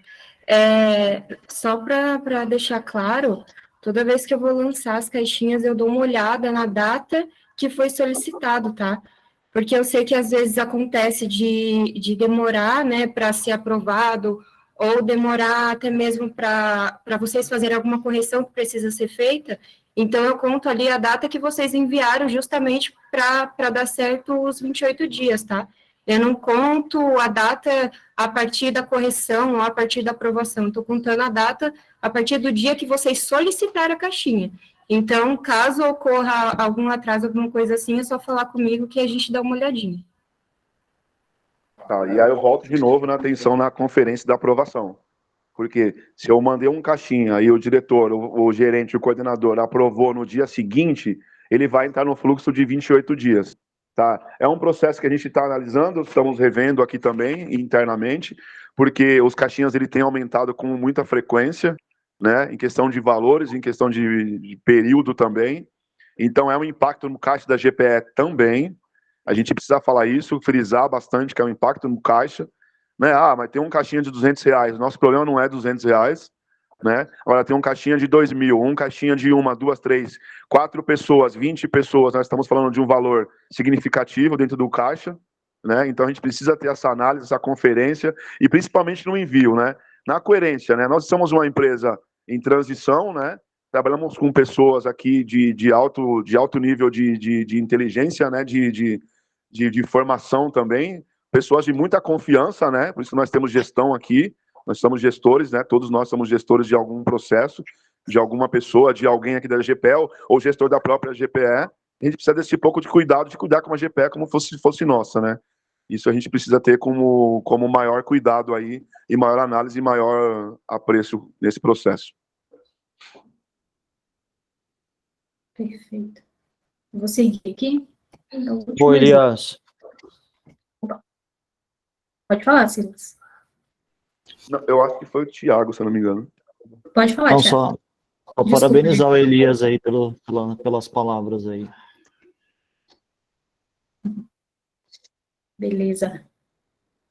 Só para deixar claro, toda vez que eu vou lançar as caixinhas, eu dou uma olhada na data que foi solicitado, tá? Porque eu sei que às vezes acontece de demorar, né, para ser aprovado, ou demorar até mesmo para vocês fazerem alguma correção que precisa ser feita, Então, eu conto ali a data que vocês enviaram justamente para dar certo os 28 dias, tá? Eu não conto a data a partir da correção ou a partir da aprovação. Estou contando a data a partir do dia que vocês solicitaram a caixinha. Então, caso ocorra algum atraso, alguma coisa assim, é só falar comigo que a gente dá uma olhadinha. Tá, e aí eu volto de novo na atenção na conferência da aprovação. Porque se eu mandei um caixinha e o diretor, o gerente, o coordenador aprovou no dia seguinte, ele vai entrar no fluxo de 28 dias. Tá? É um processo que a gente está analisando, estamos revendo aqui também, internamente, porque os caixinhas ele tem aumentado com muita frequência, né, em questão de valores, em questão de período também. Então, é um impacto no caixa da GPE também. A gente precisa falar isso, frisar bastante que é um impacto no caixa. Né? Ah, mas tem um caixinha de R$200. Nosso problema não é R$200. Né? Agora tem um caixinha de 2.000, um caixinha de 1, 2, 3, 4 pessoas, 20 pessoas, nós estamos falando de um valor significativo dentro do caixa, né? Então a gente precisa ter essa análise, essa conferência, e principalmente no envio, né? Na coerência, né? Nós somos uma empresa em transição, né? Trabalhamos com pessoas aqui de alto nível de inteligência, né? De formação também, pessoas de muita confiança, né? Por isso que nós temos gestão aqui. Nós somos gestores, né? Todos nós somos gestores de algum processo, de alguma pessoa, de alguém aqui da GPE ou gestor da própria GPE. A gente precisa desse pouco de cuidado, de cuidar com a GPE como se fosse nossa, né? Isso a gente precisa ter como maior cuidado aí, e maior análise e maior apreço nesse processo. Perfeito. Vou seguir aqui. Oi, Elias. Pode falar, Silas. Não, eu acho que foi o Thiago, se eu não me engano. Pode falar, Não, Thiago. só parabenizar o Elias aí pelas palavras aí. Beleza.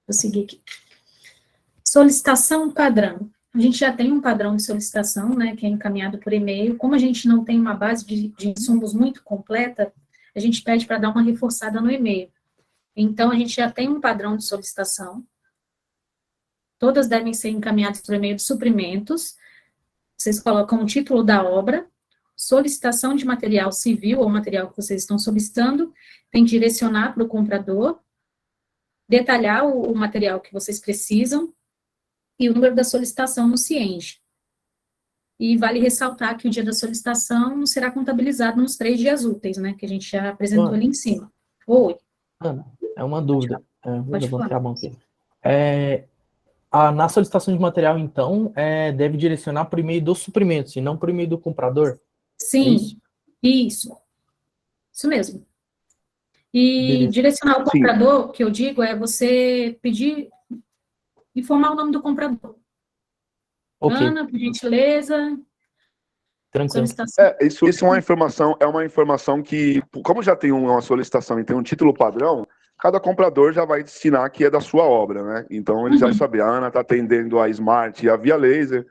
Vou seguir aqui. Solicitação padrão. A gente já tem um padrão de solicitação, né, que é encaminhado por e-mail. Como a gente não tem uma base de insumos muito completa, a gente pede para dar uma reforçada no e-mail. Então, a gente já tem um padrão de solicitação. Todas devem ser encaminhadas por e-mail de suprimentos. Vocês colocam o título da obra, solicitação de material civil ou material que vocês estão solicitando, tem que direcionar para o comprador, detalhar o material que vocês precisam e o número da solicitação no CIENG. E vale ressaltar que o dia da solicitação será contabilizado nos 3 dias úteis, né, que a gente já apresentou ali em cima. Oi. Ana, é uma dúvida. Vou Pode levantar falar. a mão aqui. Na solicitação de material, então, deve direcionar para o e-mail dos suprimentos, e não para o e-mail do comprador? Sim, isso mesmo. E Beleza. direcionar o comprador, que eu digo, é você pedir, informar o nome do comprador. Ok, Ana, por gentileza, tranquilo. solicitação. Isso é uma informação que, como já tem uma solicitação e tem um título padrão, cada comprador já vai ensinar que é da sua obra, né? Então ele já vai saber, a Ana está atendendo a Smart e a Via Laser,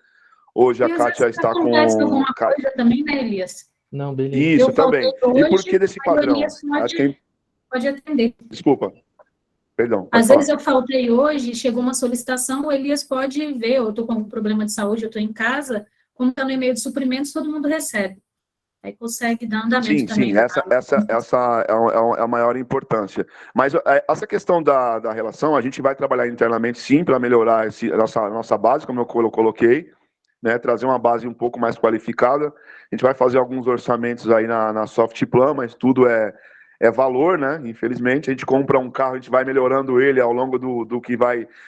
hoje a Kátia está com... Alguma coisa também, né, Elias? Não, beleza. Isso, Eu também. faltei E por hoje, que desse mas o padrão? Elias Acho que... pode atender. Desculpa. Perdão, pode Às falar. vezes eu faltei hoje, chegou uma solicitação, o Elias pode ver, eu estou com algum problema de saúde, eu estou em casa, como está no e-mail de suprimentos, todo mundo recebe. Aí consegue dar andamento também. Sim, essa é a maior importância. Mas essa questão da relação, a gente vai trabalhar internamente, sim, para melhorar a nossa base, como eu coloquei, né, trazer uma base um pouco mais qualificada. A gente vai fazer alguns orçamentos aí na Softplan, mas tudo é valor, né? Infelizmente, a gente compra um carro, a gente vai melhorando ele ao longo do que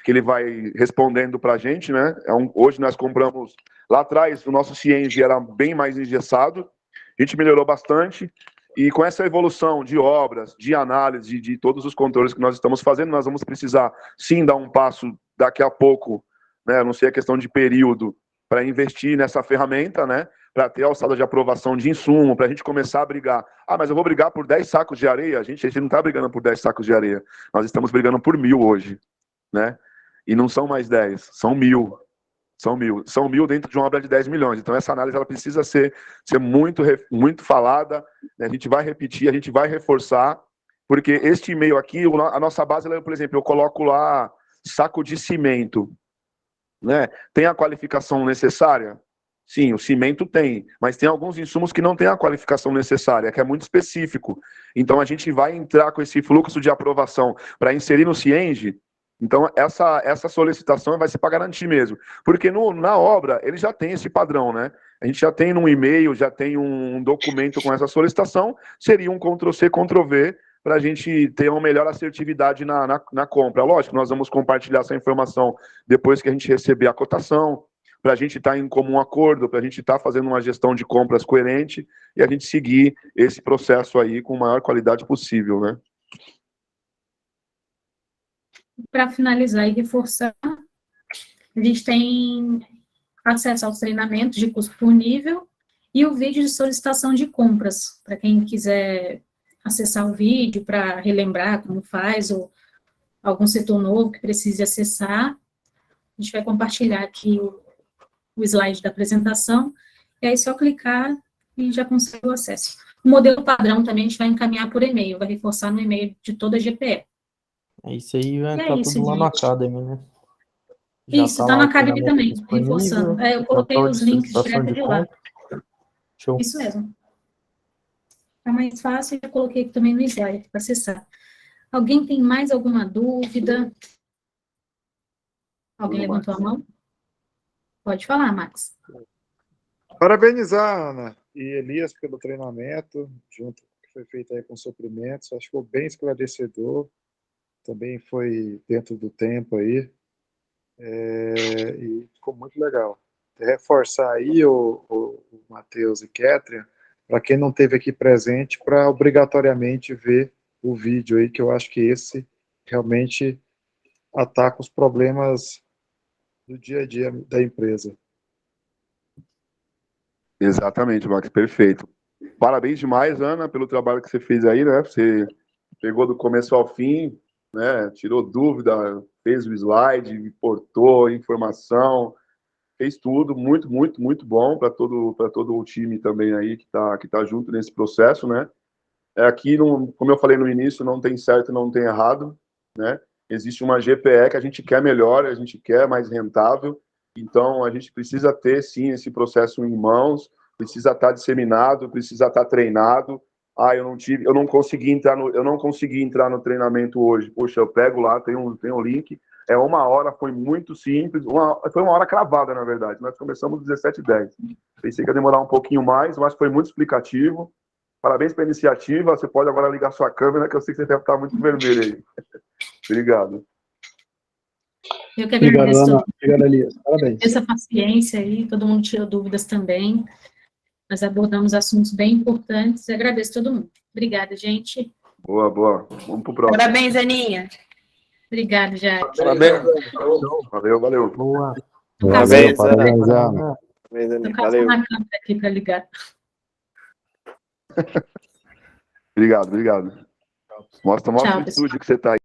ele vai respondendo para a gente, né? Hoje nós compramos, lá atrás, o nosso CIENG era bem mais engessado, a gente melhorou bastante, e com essa evolução de obras, de análise, de todos os controles que nós estamos fazendo, nós vamos precisar, sim, dar um passo daqui a pouco, né? Não sei a questão de período, para investir nessa ferramenta, né? Para ter alçada de aprovação de insumo, para a gente começar a brigar. Ah, mas eu vou brigar por 10 sacos de areia? A gente não está brigando por 10 sacos de areia. Nós estamos brigando por 1.000 hoje, né? E não são mais 10, são 1.000. São 1.000. São 1.000 dentro de uma obra de 10 milhões. Então, essa análise ela precisa ser muito falada, né? A gente vai repetir, a gente vai reforçar, porque este e-mail aqui, a nossa base, por exemplo, eu coloco lá saco de cimento, né? Tem a qualificação necessária? Sim, o cimento tem, mas tem alguns insumos que não têm a qualificação necessária, que é muito específico. Então, a gente vai entrar com esse fluxo de aprovação para inserir no Cienge. Então, essa solicitação vai ser para garantir mesmo. Porque na obra, ele já tem esse padrão, né? A gente já tem num e-mail, já tem um documento com essa solicitação, seria um Ctrl-C, Ctrl-V, para a gente ter uma melhor assertividade na compra. Lógico, nós vamos compartilhar essa informação depois que a gente receber a cotação, para a gente estar em comum acordo, para a gente estar fazendo uma gestão de compras coerente e a gente seguir esse processo aí com a maior qualidade possível, né? Para finalizar e reforçar, a gente tem acesso aos treinamentos de custo por nível e o vídeo de solicitação de compras, para quem quiser acessar o vídeo para relembrar como faz, ou algum setor novo que precise acessar. A gente vai compartilhar aqui o slide da apresentação, e aí só clicar e já consegue o acesso. O modelo padrão também a gente vai encaminhar por e-mail, vai reforçar no e-mail de toda a GPE. Isso aí vai E é entrar isso, tudo lá no gente. Academy, né? Já Isso, tá lá na o Academy treinamento também, disponível, reforçando. Eu coloquei portal os de links solicitação direto de de lá. compra. Show. Isso mesmo. Tá mais fácil, eu coloquei aqui também no slide para acessar. Alguém tem mais alguma dúvida? Alguém levantou a mão? Pode falar, Max. Parabenizar, Ana e Elias, pelo treinamento, junto que foi feito aí com suprimentos. Acho que ficou bem esclarecedor. Também foi dentro do tempo aí. E ficou muito legal. Reforçar aí o Matheus e Kétria, para quem não esteve aqui presente, para obrigatoriamente ver o vídeo aí, que eu acho que esse realmente ataca os problemas do dia a dia da empresa. Exatamente, Max, perfeito. Parabéns demais, Ana, pelo trabalho que você fez aí, né? Você pegou do começo ao fim, né? Tirou dúvida, fez o slide, importou informação, fez tudo, muito, muito, muito bom para todo o time também aí que tá junto nesse processo, né? Aqui, como eu falei no início, não tem certo e não tem errado, né? Existe uma GPE que a gente quer melhor, a gente quer mais rentável, então a gente precisa ter, sim, esse processo em mãos, precisa estar disseminado, precisa estar treinado. Eu não consegui entrar no treinamento hoje. Poxa, eu pego lá, tem um link, 1 hora, foi muito simples, foi 1 hora cravada, na verdade. Nós começamos às 17h10. Pensei que ia demorar um pouquinho mais, mas foi muito explicativo. Parabéns pela iniciativa. Você pode agora ligar sua câmera, que eu sei que você deve estar muito vermelho aí. Obrigado. Eu que agradeço. Obrigado, Ana. Obrigado, Elias. Parabéns. Essa paciência aí, todo mundo tirou dúvidas também. Nós abordamos assuntos bem importantes. Eu agradeço todo mundo. Obrigada, gente. Boa, boa. Vamos pro próximo. Parabéns, Aninha. Obrigada, Jaque. Parabéns. Valeu. Boa. Parabéns, Ana. Tô caçando a câmera aqui para ligar. Obrigado. Mostra a maior Tchau, atitude que você está aí.